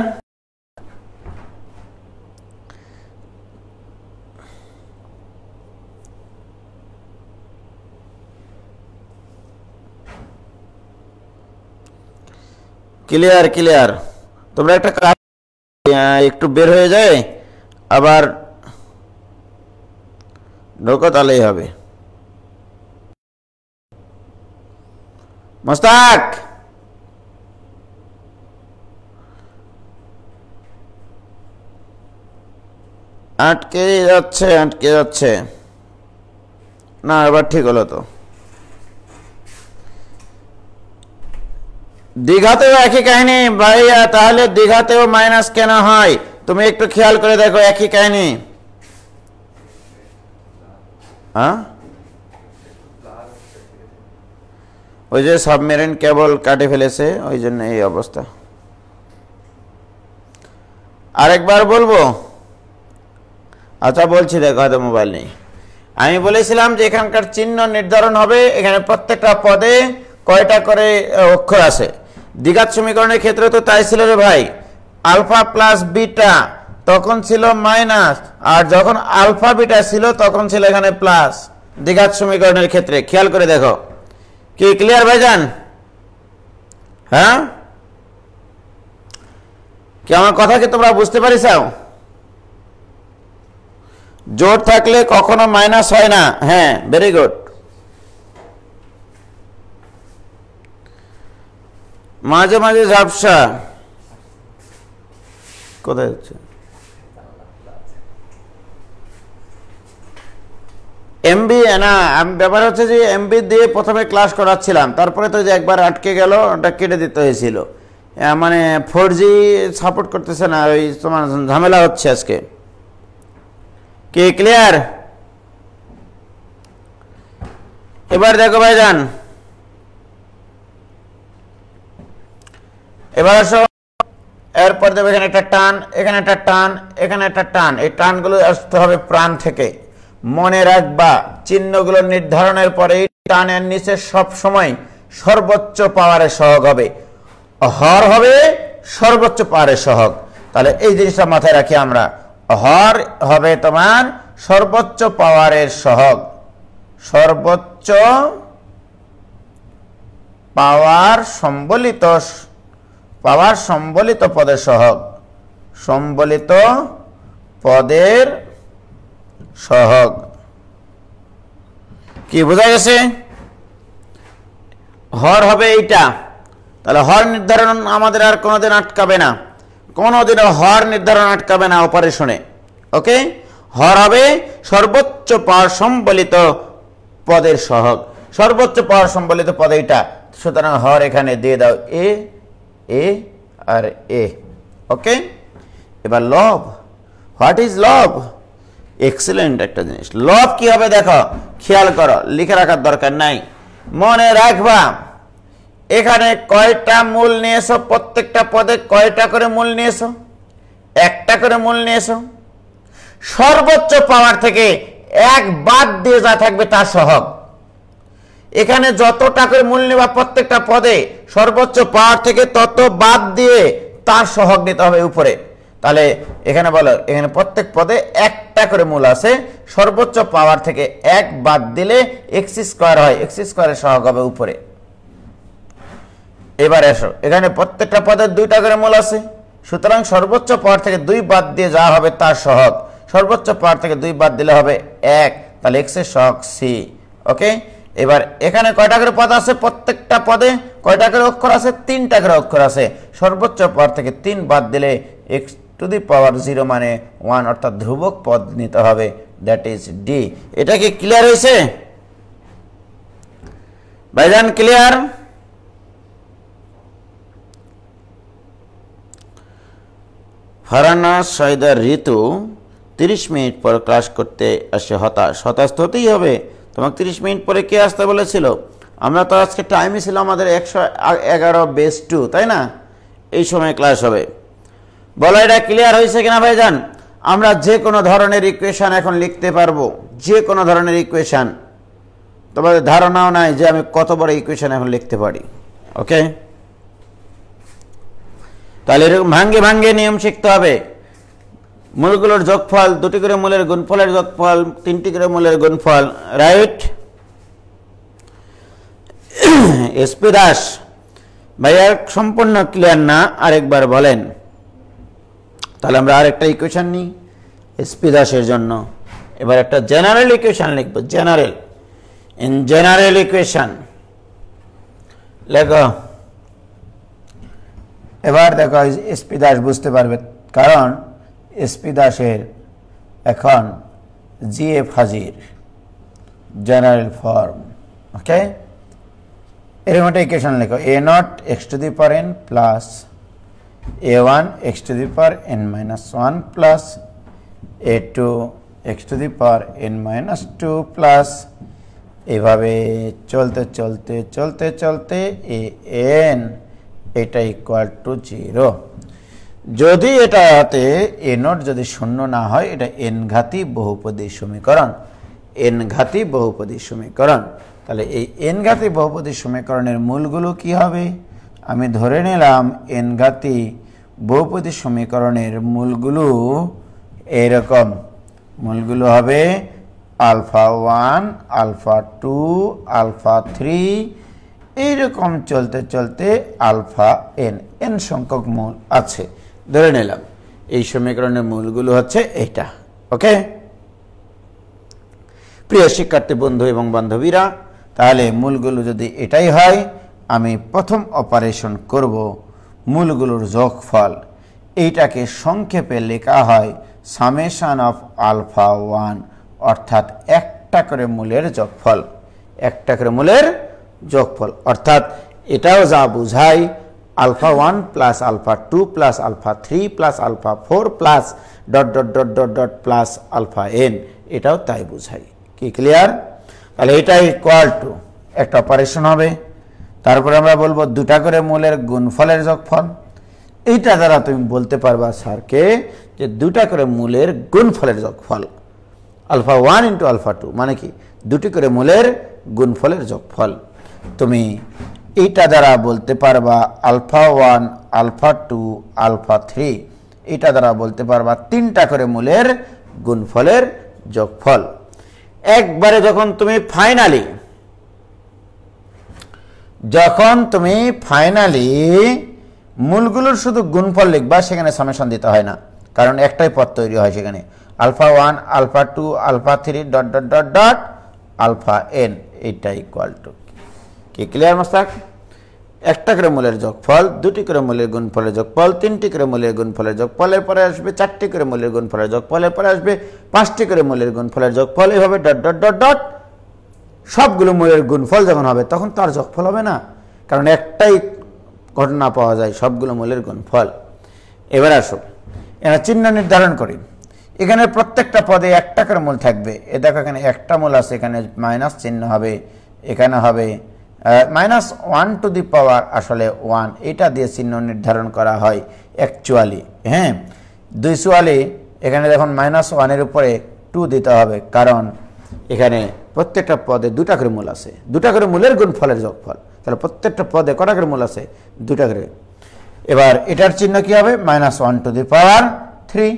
Clear clear. তোমরা একটা কাজ একটু বের হয়ে যায় আবার ঢোকো, তাহলেই হবে। মোস্তাক আটকে যাচ্ছে না, এবার ঠিক হলো তো। দীঘাতেও একই কাহিনী ভাইয়া, তাহলে দীঘাতেও মাইনাস কেন হয় তুমি একটু খেয়াল করে দেখো, একই কাহিনী। হ্যাঁ, ওই যে সাবমেরিন কেবল কাটে ফেলেছে, ওই জন্য এই অবস্থা। আরেকবার বলবো? আচ্ছা বলছি, দেখো হয়তো মোবাইল নেই। আমি বলেছিলাম যে এখানকার চিহ্ন নির্ধারণ হবে এখানে প্রত্যেকটা পদে কয়টা করে অক্ষর আছে। দ্বিঘাত সমীকরণের ক্ষেত্রে তো তাই ছিল রে ভাই, আলফা প্লাস বিটা তখন ছিল মাইনাস, আর যখন আলফা বিটা ছিল তখন ছিল এখানে প্লাস। দ্বিঘাত সমীকরণের ক্ষেত্রে খেয়াল করে দেখো। কি ক্লিয়ার ভাইজান? হ্যাঁ, কি আমার কথা কি তোমরা বুঝতে পারিসাও? জোড় থাকলে কখনো মাইনাস হয় না। হ্যাঁ, ভেরি গুড। মাঝে মাঝে ঝাপসা কোথায় হচ্ছে? এমবি না, ব্যাপার হচ্ছে যে এমবি দিয়ে প্রথমে ক্লাস করাচ্ছিলাম, তারপরে তো যে একবার আটকে গেল, ওটা কেটে দিতে হয়েছিল। মানে 4G সাপোর্ট করতেছে না, ওই তোমার ঝামেলা হচ্ছে আজকে। কি ক্লিয়ার? এবার দেখো ভাইজান, এবার আসো, এরপর দেবো এখানে একটা টান, এখানে একটা টান, এখানে একটা টান। এই টানগুলো আসতে হবে প্রাণ থেকে। মনে রাখবা চিহ্নগুলো নির্ধারণের পরে এই টানের নিচে সব সময় সর্বোচ্চ পাওয়ারের সহগ হবে, হর হবে সর্বোচ্চ পাওয়ারের সহগ। তাহলে এই জিনিসটা মাথায় রাখি আমরা, হর হবে তোমার সর্বোচ্চ পাওয়ারের সহগ, সর্বোচ্চ পাওয়ার সম্বলিত পদের সহগ, সম্বলিত পদের সহগ। কি বোঝা গেছে? হর হবে এইটা। তাহলে হর নির্ধারণ আমাদের আর কোনোদিন আটকাবে না, কোনোদিনও হর নির্ধারণ আটকাবে না অপারেশনে। ওকে, হর হবে সর্বোচ্চ পাওয়ার সম্বলিত পদের সহগ, সর্বোচ্চ পাওয়ার সম্বলিত পদ এইটা। সুতরাং হর এখানে দিয়ে দাও এ, এ আর এ। ওকে, এবার লব। হোয়াট ইজ লব? এক্সিলেন্ট একটা জিনিস। লব কি হবে দেখো, খেয়াল করো, লিখে রাখার দরকার নাই, মনে রাখবা এখানে কয়টা মূল নিয়েছো, প্রত্যেকটা পদে কয়টা করে মূল নিয়েছো? একটা করে মূল নিয়েছো। সর্বোচ্চ পাওয়ার থেকে এক বাদ দিয়ে যা থাকবে তার সহগ। এখানে যতটা করে মূল নেবা প্রত্যেকটা পদে সর্বোচ্চ পাওয়ার থেকে তত বাদ দিয়ে তার সহগ নিতে হবে উপরে। তাহলে এখানে বলো এখানে প্রত্যেক পদে একটা করে মূল আছে, সর্বোচ্চ পাওয়ার থেকে এক বাদ দিলে এক্স স্কয়ার হয়, এক্স স্কয়ারের সহগ হবে উপরে। এবার এসো এখানে প্রত্যেকটা পদের দুইটা করে মূল আছে, সুতরাং সর্বোচ্চ পাওয়ার থেকে 2 বাদ দিয়ে যা হবে তার সহগ। সর্বোচ্চ পাওয়ার থেকে 2 বাদ দিলে হবে 1, তাহলে x এর সহগ c। ওকে, এবার এখানে কয়টা করে পদ আছে? প্রত্যেকটা পদে কয়টা করে অক্ষর আছে? 3টা করে অক্ষর আছে। সর্বোচ্চ পাওয়ার থেকে 3 বাদ দিলে x টু দি পাওয়ার 0 মানে 1, অর্থাৎ ধ্রুবক পদ নিতে হবে, দ্যাট ইজ ডি। এটা কি ক্লিয়ার হয়েছে ভাইজান? ক্লিয়ার? ফারহানা সাইদা ঋতু 30 মিনিট পর ক্লাস করতে আসে হতাশ। হতাশ তো হতেই হবে, তোমাকে 30 মিনিট পরে কে আসতে বলেছিল? আমরা তো আজকে টাইমই ছিল আমাদের 111/2, তাই না? এই সময় ক্লাস হবে। বলো এটা ক্লিয়ার হয়েছে কিনা ভাইজান? আমরা যে কোনো ধরনের ইকুয়েশন এখন লিখতে পারবো, যে কোনো ধরনের ইকুয়েশন। তোমাদের ধারণাও নাই যে আমি কত বড় ইকুয়েশন এখন লিখতে পারি। ওকে, তাহলে এরকম ভাঙ্গে ভাঙ্গে নিয়ম শিখতে হবে। মূলগুলোর যোগফল, 2টি করে মূলের গুণফলের যোগফল, 3টি করে মূলের গুণফল, রাইট? এসপি দাস ভাইয়া সম্পূর্ণ ক্লিয়ার না, আরেকবার বলেন। তাহলে আমরা আরেকটা ইকুয়েশন নিই এসপি দাসের জন্য। এবার একটা জেনারেল ইকুয়েশন লিখবো, জেনারেল। ইন জেনারেল ইকুয়েশন লেখো। এবার দেখো এসপি দাস বুঝতে পারবে, কারণ এসপি দাসের এখন জিএফ হাজির, জেনারেল ফর্ম। ওকে, এরকম একটা ইকুয়েশন লেখো, a0 x to the power n plus a1 x to the power n-1 plus a2 x to the power n-2 plus এভাবে চলতে চলতে চলতে চলতে an এটা ইকুয়াল টু 0। যদি এটাতে a0 যদি শূন্য না হয়, এটা n ঘাতি বহুপদী সমীকরণ, n ঘাতি বহুপদী সমীকরণ। তাহলে এই n ঘাতি বহুপদী সমীকরণের মূলগুলো কি হবে? আমি ধরে নিলাম n ঘাতি বহুপদী সমীকরণের মূলগুলো এরকম, মূলগুলো হবে আলফা 1, আলফা 2, আলফা 3, এইরকম চলতে চলতে আলফা n সংখ্যক মূল আছে ধরে নিলাম। এই সমীকরণের মূলগুলো হচ্ছে এইটা। ওকে প্রিয় শিক্ষার্থী বন্ধু এবং বান্ধবীরা, তাহলে মূলগুলো যদি এটাই হয়, আমি প্রথম অপারেশন করব মূলগুলোর যোগফল। এইটাকে সংক্ষেপে লেখা হয় সামেশন অফ আলফা 1, অর্থাৎ একটা করে মূলের যোগফল, একটা করে মূলের যোগফল। অর্থাৎ এটাও যা বোঝায় alpha 1 plus alpha 2 plus alpha 3 plus alpha 4 plus dot dot dot dot dot plus alpha n, এটাও তাই বোঝায়। কি ক্লিয়ার? তাহলে এটা ইকুয়াল টু একটা অপারেশন হবে। তারপরে আমরা বলবো 2টা করে মূলের গুণফলের যোগফল। এইটা দ্বারা তুমি বলতে পারবা স্যারকে যে 2টা করে মূলের গুণফলের যোগফল, আলফা 1 ইন্টু আলফা 2 মানে কি 2টি করে মূলের গুণফলের যোগফল। তুমি এইটা দ্বারা বলতে পারবা আলফা 1, আলফা 2, আলফা 3, এইটা দ্বারা বলতে পারবা 3টা করে মূলের গুণফলের যোগফল। একবারে যখন তুমি ফাইনালি মূলগুলোর শুধু গুণফল লিখবা, সেখানে সামেশন দিতে হয় না, কারণ একটাই পদ তৈরি হয় সেখানে, alpha 1, alpha 2, alpha 3 dot dot dot dot alpha n, এইটা ইকুয়াল টু কি ক্লিয়ার মাস্টার? একটা করে মূলের যোগফল, 2টি করে মূলের গুণফলের যোগফল, 3টি করে মূলের গুণফলের যোগফলের পরে আসবে 4টি করে মূলের গুণফলের যোগফলের পরে আসবে 5টি করে মূলের গুণফলের যোগফল, এইভাবে ডট ডট ডট ডট সবগুলো মূলের গুণফল যখন হবে তখন তার যোগফল হবে না, কারণ একটাই ঘটনা পাওয়া যায়, সবগুলো মূলের গুণফল। এবার আসো এরা চিহ্ন নির্ধারণ করি। এখানে প্রত্যেকটা পদে একটা করে মূল থাকবে। এ দেখো এখানে একটা মূল আছে, এখানে মাইনাস চিহ্ন হবে, এখানে হবে -1 টু দি পাওয়ার আসলে 1, এটা দিয়ে চিহ্ন নির্ধারণ করা হয় অ্যাকচুয়ালি। হ্যাঁ, 2 এখানে দেখুন -1 এর উপরে 2 দিতে হবে, কারণ এখানে প্রত্যেকটা পদে 2টা করে মূল আছে, 2টা করে মূলের গুণফলের যোগফল, তাহলে প্রত্যেকটা পদে কটা করে মূল আছে? 2টা করে। এবার এটার চিহ্ন কি হবে? -1 টু দি পাওয়ার 3,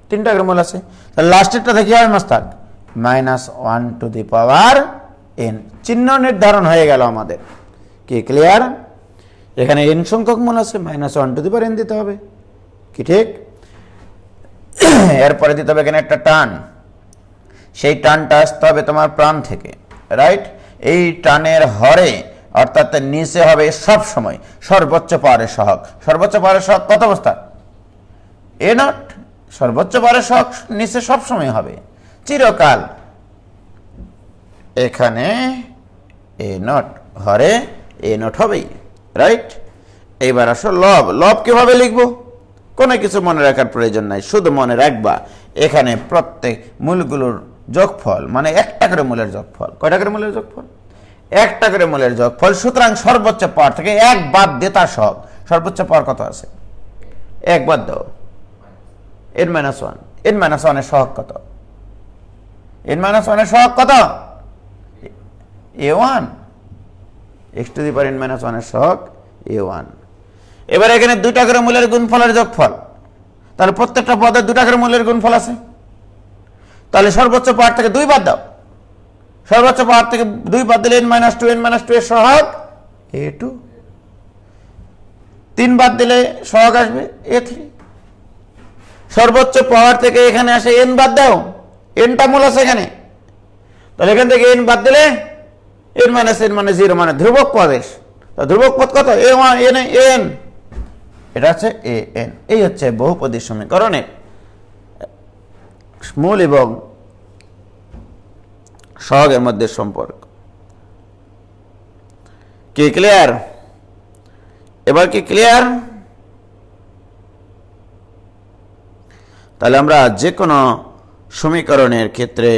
3টা করে মূল আছে, তাহলে লাস্টেরটা দেখি হবে master -1 to the power n। চিহ্ন নির্ধারণ হয়ে গেল আমাদের, কি ক্লিয়ার? এখানে n সংখ্যক মূল আছে, -1 টু দি পাওয়ার n দিতে হবে, কি ঠিক? এরপরে দিতে হবে এখানে একটা টান, সেই টানটা আসতে হবে তোমার প্রাণ থেকে, রাইট? এই টানের হরে অর্থাৎ নিচে হবে সব সময় সর্বোচ্চ পাওয়ারের সহগ। সর্বোচ্চ পাওয়ারের সহগ কত অবস্থা? a0। সর্বোচ্চ পাওয়ারের সহগ নিচে সব সময় হবে চিরকাল। এখানে a0 হরে a0 হবেই, রাইট? এইবার আসো লব। লব কিভাবে লিখবো? কোনো কিছু মনে রাখার প্রয়োজন নাই, শুধু মনে রাখবা এখানে প্রত্যেক মূলগুলোর যোগফল মানে 1টা করে মূলের যোগফল। কয়টা করে মূলের যোগফল? 1টা করে মূলের যোগফল। সুতরাং সর্বোচ্চ পাওয়ার থেকে 1 বাদ দিয়ে তার সহগ। সর্বোচ্চ পাওয়ার কত আছে? 1 বাদ দাও, n-1। n-1 এর সহগ কত? n-1 এর সহগ কত? a1। x to the power n-1 এর সহগ a1। এবার এখানে 2টা করে মূলের গুণফলের যোগফল, তাহলে প্রত্যেকটা পদে 2টা করে মূলের গুণফল আছে, তাহলে সর্বোচ্চ পাওয়ার থেকে 2 বাদ দাও। সর্বোচ্চ পাওয়ার থেকে 2 বাদ দিলে n-2 এর সহগ a2। 3 বাদ দিলে সহগ আসবে a3। সর্বোচ্চ পাওয়ার থেকে এখানে আসে n বাদ দাও, nটা মূল আছে এখানে, তাহলে এখান থেকে n বাদ দিলে n মানে 0 মানে ধ্রুবক পদের। ধ্রুবক পদ কত? an। এটা হচ্ছে an। এই হচ্ছে বহুপদী সমীকরণের মূল এবং সহগের মধ্যে সম্পর্ক। কি ক্লিয়ার? এবার কি ক্লিয়ার? তাহলে আমরা যে কোনো সমীকরণের ক্ষেত্রে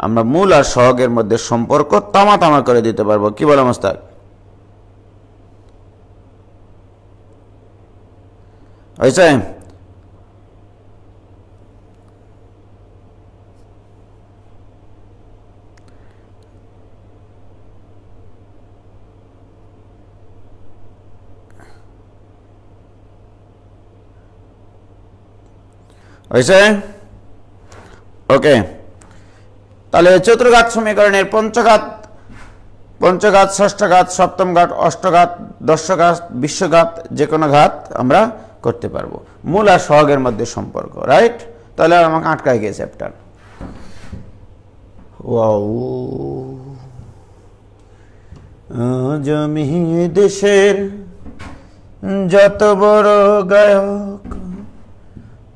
আমরা মূল আর সহগের মধ্যে সম্পর্ক তামা তামা করে দিতে পারবো। কি বলো মোস্তাক? হয়েছে? হয়েছে? ওকে, তাহলে চতুর্ঘাত সমীকরণের পঞ্চঘাত, ষষ্ঠঘাত, সপ্তম ঘাত, অষ্টঘাত, দশঘাত, বিশ্বঘাত যে কোনো ঘাত আমরা করতে পারবো। মূল আর সহগের মধ্যে সম্পর্ক, রাইট? তাহলে আমাকে আটকায় গিয়ে চ্যাপ্টার। জমি দেশের যত বড় গায়ক,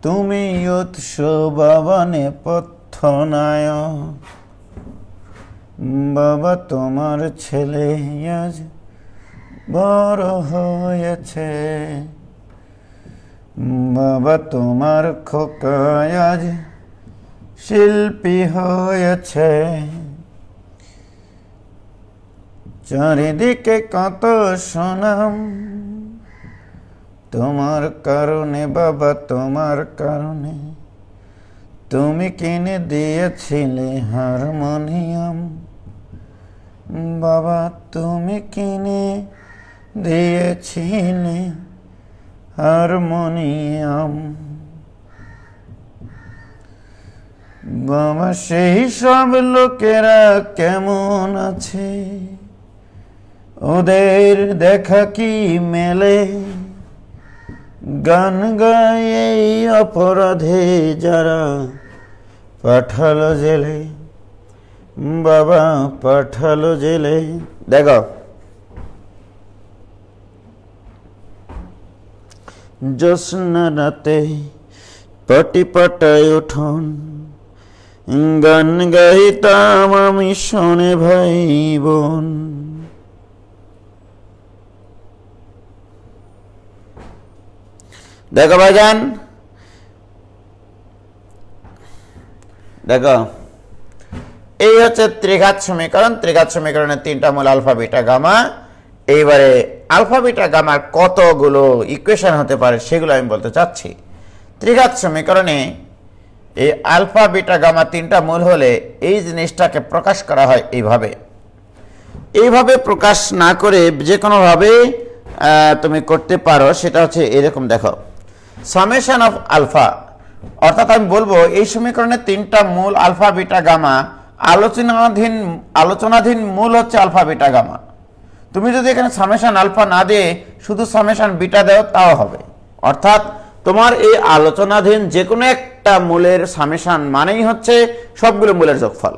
তুমি উৎসব বাবানে পথনায়ক। বাবা তোমার ছেলে আজ বড় হয়েছে, বাবা তোমার খোকা আজ শিল্পী হয়েছে। চারিদিকে কত সুনাম তোমার কারণে বাবা, তোমার কারণে। তুমি কিনে দিয়েছিলে হারমোনিয়াম বাবা, তুমি কিনে দিয়েছিলে হারমোনিয়াম বাবা। সেই সব লোকেরা কেমন আছে, ওদের দেখা কি মেলে? গান গায় এই অপরাধে যারা পাঠালো জেলে বাবা, পাঠালো জেলে। দেখো জ্যোৎস্না রাতে পাটি পাটায় উঠোন, গান গাইতাম আমি শোনে ভাই বোন। দেখো ভাইজান, দেখো এই হচ্ছে ত্রিঘাত সমীকরণ। ত্রিঘাত সমীকরণের 3টা মূল আলফা, বিটা, গামা। এইবারে আলফা, বিটা, গামার কতগুলো ইকুয়েশন হতে পারে সেগুলো আমি বলতে চাচ্ছি। ত্রিঘাত সমীকরণে এই আলফা বিটা গামা তিনটা মূল হলে এই জিনিসটাকে প্রকাশ করা হয় এইভাবে প্রকাশ না করে যে কোনোভাবে তুমি করতে পারো। সেটা হচ্ছে এরকম, দেখো সামেশন অফ আলফা, অর্থাৎ আমি বলবো এই সমীকরণের তিনটা মূল আলফা বিটা গামা, আলোচনাধীন মূল হচ্ছে আলফা বিটা গামা। তুমি যদি এখানে সামেশন আলফা না দিয়ে শুধু সামেশন বিটা দাও তাও হবে। অর্থাৎ তোমার এই আলোচনাধীন যে কোনো একটা মূলের সামেশন মানেই হচ্ছে সবগুলো মূলের যোগফল।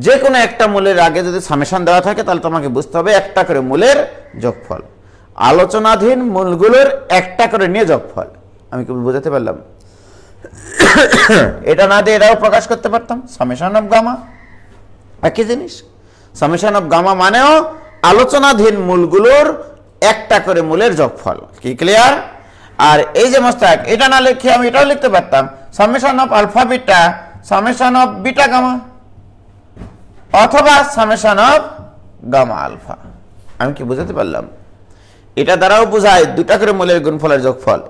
যে কোনো একটা মূলের আগে যদি সামেশন দেওয়া থাকে তাহলে তোমাকে বুঝতে হবে একটা করে মূলের যোগফল, আলোচনাধীন মূলগুলোর একটা করে নিয়ে যোগফল। আমি কি বুঝাতে পারলাম? এটা না দিয়ে এটাও প্রকাশ করতে পারতাম, সামেশন অফ গামা একই জিনিস। সামেশন অফ গামা মানেও আলোচনাধীন মূলগুলোর একটা করে মূলের যোগফল। কি ক্লিয়ার? আর এই যে মোস্তাক, এটা না লিখে আমি এটাও লিখতে পারতাম, summation of alpha beta summation of beta gamma, অথবা সামেশন অফ গামা আলফা। আমি কি বুঝাতে পারলাম? এটা দ্বারাও বোঝায় দুটা করে মূলের গুণফলের যোগফল।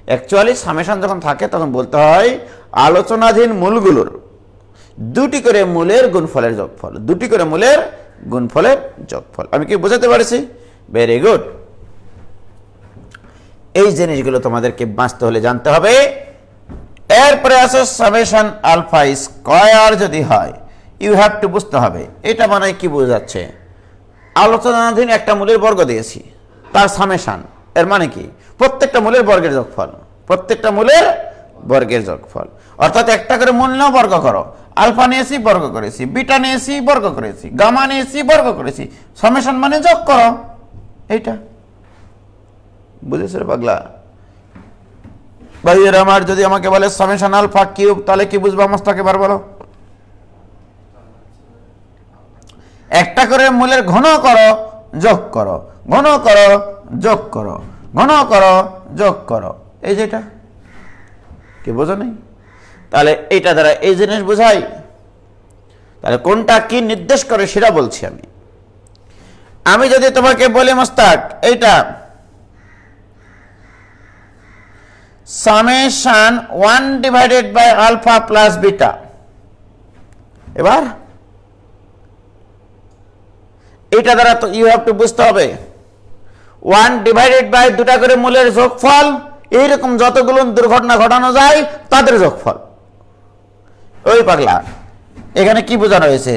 অ্যাকচুয়ালি সামেশন যখন থাকে তখন বলতে হয় আলোচনাধীন মূলগুলোর দুটি করে মূলের গুণফলের যোগফল, দুটি করে মূলের গুণফলের যোগফল। আমি কি বোঝাতে পারছি? Very good. এই জিনিসগুলো তোমাদেরকে বাঁচতে হলে জানতে হবে। এরপরে আছে সামেশন আলফা স্কয়ার যদি হয়, ইউ হ্যাভ টু বুঝতে হবে এটা মানে কি বোঝাচ্ছে। আলোচনাধীন একটা মূলের বর্গ দিয়েছি, তার সামেশন, এর মানে কি প্রত্যেকটা মূলের বর্গের যোগফল, প্রত্যেকটা মূলের বর্গের যোগফল। অর্থাৎ একটা করে মূল নাও, বর্গ করো। আলফা নিয়েছি বর্গ করেছি, বিটা নিয়েছি বর্গ করেছি, গামা নিয়েছি বর্গ করেছি, সামেশন মানে যোগ করো। এইটা বুঝেছ পাগলা? ভাইয়ের আমার যদি আমাকে বলে সামেশন আলফা কিউব, তাহলে কি বুঝবো? মোস্তাক এবার বলো। একটা করে মূলের ঘন করো, যোগ করো, ঘন করো, যোগ করো, ঘন করো, যোগ করো। এই যেটা কি বোঝো নেই? তাহলে এইটা দ্বারা এই জিনিস বোঝাই। তাহলে কোনটা কি নির্দেশ করে সেটা বলছি আমি। আমি যদি তোমাকে বলি মোস্তাক এইটা summation 1 divided by alpha plus beta, এবার এটা দ্বারা তো ইউ হ্যাভ টু বুঝতে হবে 1 ডিভাইডেড বাই দুটা করে মূলের যোগফল, এইরকম যতগুলো দুর্ঘটনা ঘটানো যায় তাদের যোগফল। ওই পাগলা, এখানে কি বোঝানো হয়েছে?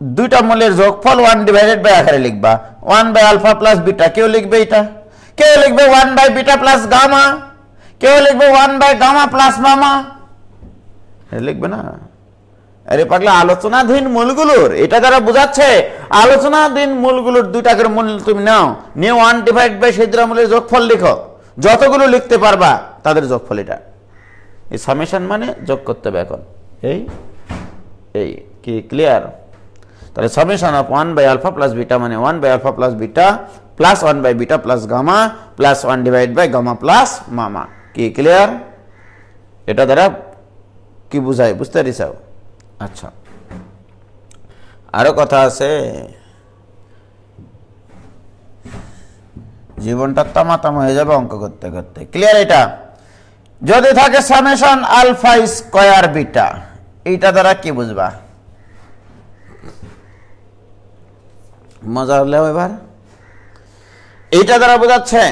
দুইটা মূলের যোগফল 1 ডিভাইডেড বাই আকারে লিখবা, 1 বাই আলফা প্লাস বিটা। কেউ লিখবে এটা, কেউ লিখবে 1 বাই বিটা প্লাস গামা, কেউ লিখবে 1 বাই গামা প্লাস মামা। লিখবে না? আরে পাগলা, আলোচনাধীন মূলগুলোর এটা দ্বারা বোঝাচ্ছে আলোচনাধীন মূলগুলোর দুইটা করে মূল তুমি নাও, নিয়ে 1 ডিভাইড বাই সেই দুটা মূলের যোগফল লিখো, যতগুলো লিখতে পারবা তাদের যোগফল এটা। এই সামেশন মানে যোগ করতে হবে। এখন এই এই কি ক্লিয়ার? তাহলে summation of 1 by alpha plus beta মানে 1 by alpha plus beta plus 1 by beta plus gamma plus 1 divide by gamma plus মামা। কি ক্লিয়ার? এটা দ্বারা কি বুঝায় বুঝতে পারিস? আচ্ছা, আরো কথা আছে। জীবনটা তামাতাম হয়ে যাবে অঙ্ক করতে করতে। ক্লিয়ার? এটা যদি থাকে সামেশন আলফা স্কয়ার বিটা, এইটা দ্বারা কি বুঝবা? মজা হলেও এবার এইটা দ্বারা বোঝাচ্ছে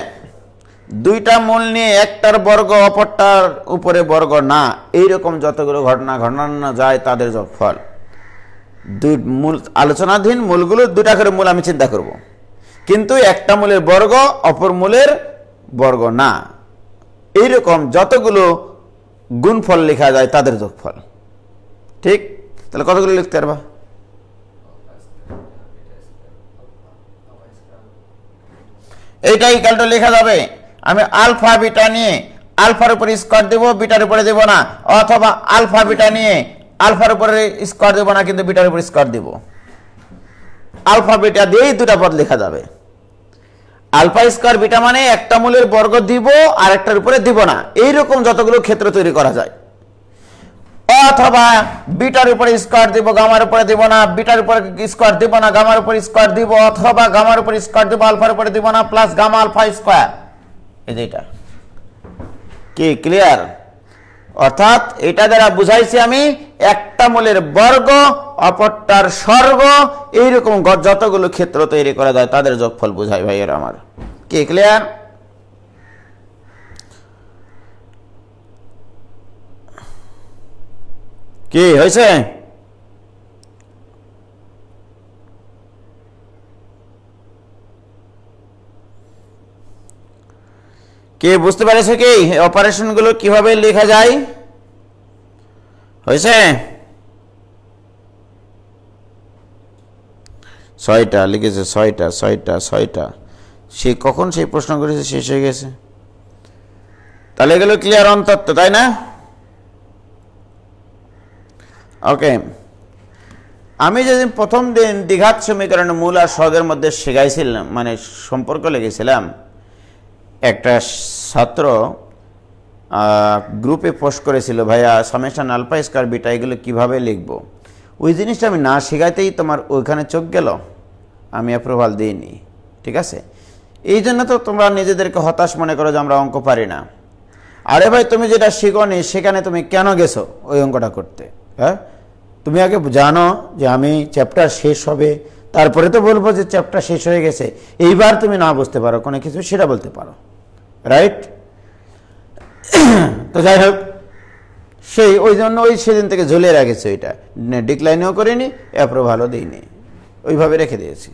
দুইটা মূল নিয়ে একটার বর্গ অপরটার উপরে বর্গ না, এইরকম যতগুলো ঘটনা ঘটানো যায় তাদের যোগফল। দুই মূল আলোচনাধীন মূলগুলো দুটা করে মূল আমি চিন্তা করব, কিন্তু একটা মূলের বর্গ অপর মূলের বর্গ না, এইরকম যতগুলো গুণফল লেখা যায় তাদের যোগফল। ঠিক? তাহলে কতগুলো লিখতে পারবা? এইটাই ইকুয়াল লেখা যাবে। আমি আলফা বিটা নিয়ে আলফার উপরে স্কয়ার দেব, বিটার উপরে দেব না, অথবা আলফা বিটা নিয়ে আলফার উপরে স্কয়ার দেব না, কিন্তু বিটার উপরে স্কয়ার দেব। আলফা বিটা দিয়েই দুটা পদ লেখা যাবে। আলফা স্কয়ার বিটা মানে একটা মূলের বর্গ দিব আর একটার উপরে দিব না, এইরকম যতগুলো ক্ষেত্র তৈরি করা যায়। অথবা বিটার উপরে স্কয়ার দিব, গামার উপরে দিব না, বিটার উপরে স্কয়ার দিব না, গামার উপরে স্কয়ার দিব, অথবা গামার উপরে স্কয়ার দিব, আলফার উপরে দিব না, প্লাস গামা আলফা স্কয়ার। এই যে এটা কি ক্লিয়ার? অর্থাৎ এটা দ্বারা বুঝাইছি আমি একটা মূলের বর্গ অপরটার স্বর্গ, এইরকম যতগুলো ক্ষেত্র তৈরি করা যায় তাদের যোগফল বুঝাই ভাইয়েরা আমার। কি ক্লিয়ার? কি হয়েছে? কে বুঝতে পারেছো কি অপারেশন গুলো কিভাবে লেখা যায়? হয়েছে? 6টা লিখেছে, 6টা। সে কখন সেই প্রশ্ন করেছে শেষ হয়ে গেছে। তাহলে এগুলো ক্লিয়ার অন্তত, তাই না? ওকে, আমি যেদিন প্রথম দিন দ্বিঘাত সমীকরণের মূল আর সহগের মধ্যে শেখাইছিলাম, মানে সম্পর্ক লিখেছিলাম, একটা ছাত্র গ্রুপে পোস্ট করেছিল, ভাইয়া সামেশন আলফা স্কয়ার বিটা এগুলো কীভাবে লিখব। ওই জিনিসটা আমি না শেখাইতেই তোমার ওইখানে চোখ গেল, আমি অ্যাপ্রুভাল দিইনি। ঠিক আছে, এই জন্য তো তোমরা নিজেদেরকে হতাশ মনে করো যে আমরা অঙ্ক পারি না। আরে ভাই, তুমি যেটা শিখোনি সেখানে তুমি কেন গেছো ওই অঙ্কটা করতে? হ্যাঁ, তুমি আগে জানো যে আমি চ্যাপ্টার শেষ হবে, তারপরে তো বলবো যে চ্যাপ্টার শেষ হয়ে গেছে। এইবার তুমি না বুঝতে পারো কোনো কিছু, সেটা বলতে পারো, রাইট? তো যাই হোক, সেই ওই জন্য ওই সেদিন থেকে ঝুলিয়ে রেখেছে, ওইটা ডিক্লাইনও করিনি, অ্যাপ্রুভালও দিইনি, ওইভাবে রেখে দিয়েছি।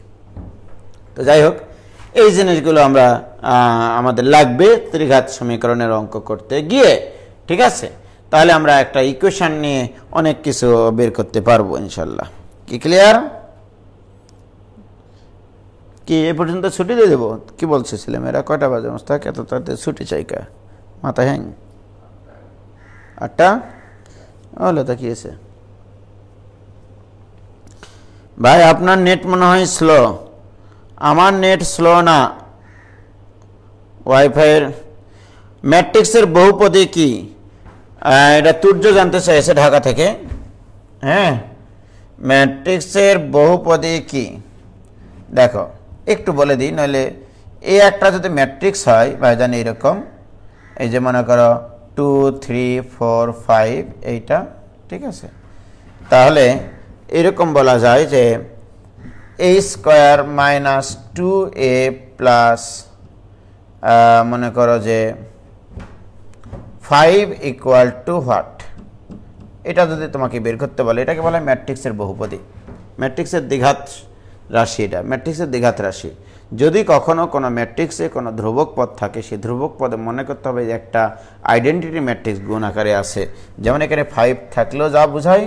তো যাই হোক, এই জিনিসগুলো আমরা আমাদের লাগবে ত্রিঘাত সমীকরণের অঙ্ক করতে গিয়ে। ঠিক আছে, তাহলে আমরা একটা ইকুয়েশন নিয়ে অনেক কিছু বের করতে পারবো ইনশাল্লাহ। কি ক্লিয়ার? কি এ পর্যন্ত ছুটি দিয়ে দেবো? কি বলছে ছেলেমেয়েরা? কয়টা বাজে মোস্তাক? এত তাড়াতাড়ি ছুটি চাই কা? মাথা হ্যাং? 8টা হলো তো, কি আছে ভাই? আপনার নেট মনে হয় স্লো। আমার নেট স্লো না, ওয়াইফাইয়ের। ম্যাট্রিক্সের বহুপদী কি? এটা তুর্য জানতে চাইছে ঢাকা থেকে। হ্যাঁ, ম্যাট্রিক্সের বহুপদী কি দেখো একটু বলে দিই, নইলে এই একটা যদি ম্যাট্রিক্স হয় ভাইজান এরকম, এই যে মনে করো 2 3 4 5 এইটা, ঠিক আছে, তাহলে এরকম বলা যায় যে a square minus 2a plus মনে করো যে 5 ইকুয়াল টু হোয়াট, এটা যদি তোমাকে বের করতে বলে, এটাকে বলা হয় ম্যাট্রিক্সের বহুপদী, ম্যাট্রিক্সের দ্বিঘাত রাশি। এটা ম্যাট্রিক্সের দ্বিঘাত রাশি। যদি কখনো কোনো ম্যাট্রিক্সে কোনো ধ্রুবক পদ থাকে, সেই ধ্রুবক পদে মনে করতে হবে যে একটা আইডেন্টিটি ম্যাট্রিক্স গুণ আকারে আছে। যেমন এখানে 5 থাকলেও যা বোঝায়,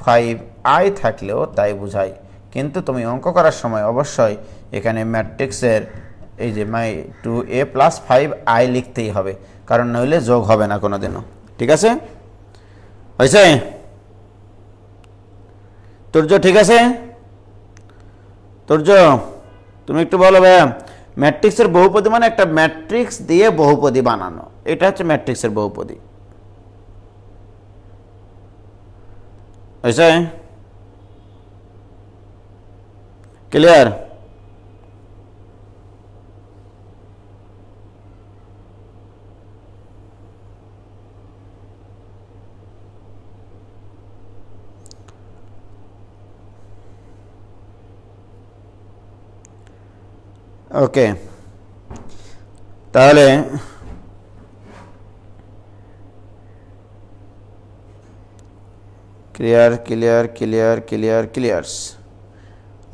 5i থাকলেও তাই বোঝায়। কিন্তু তুমি অঙ্ক করার সময় অবশ্যই এখানে ম্যাট্রিক্সের এই যে 2a প্লাস 5i লিখতেই হবে, কারণ নইলে যোগ হবে না কোনোদিনও। ঠিক আছে, হয়েছে? তুর্য ঠিক আছে? তুর্য তুমি একটু বলো ভাইয়া, ম্যাট্রিক্সের বহুপদী মানে একটা ম্যাট্রিক্স দিয়ে বহুপদী বানানো, এটা হচ্ছে ম্যাট্রিক্সের বহুপদী। হয়েছে? ক্লিয়ার? ওকে, তাহলে ক্লিয়ার্স।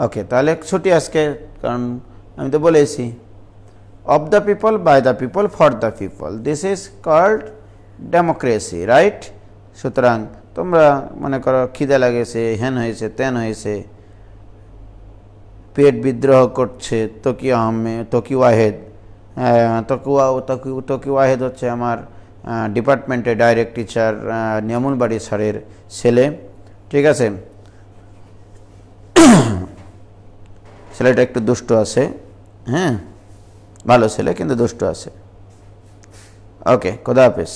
ওকে, তাহলে ছুটি আজকে, কারণ আমি তো বলেছি of the people, by the people, for the people, this is called democracy, right? সুতরাং তোমরা মনে করো খিদে লাগেছে, হেন হয়েছে, তেন হয়েছে, পেট বিদ্রোহ করছে, তকি ওয়াহেদ, তকি ওয়াহেদ হচ্ছে আমার ডিপার্টমেন্টে ডাইরেক্ট টিচার, নিয়ামুলবাড়ি স্যারের ছেলে। ঠিক আছে, ছেলেটা একটু দুষ্ট আছে, হ্যাঁ, ভালো ছেলে কিন্তু দুষ্ট আছে। ওকে, খোদা হাফেজ।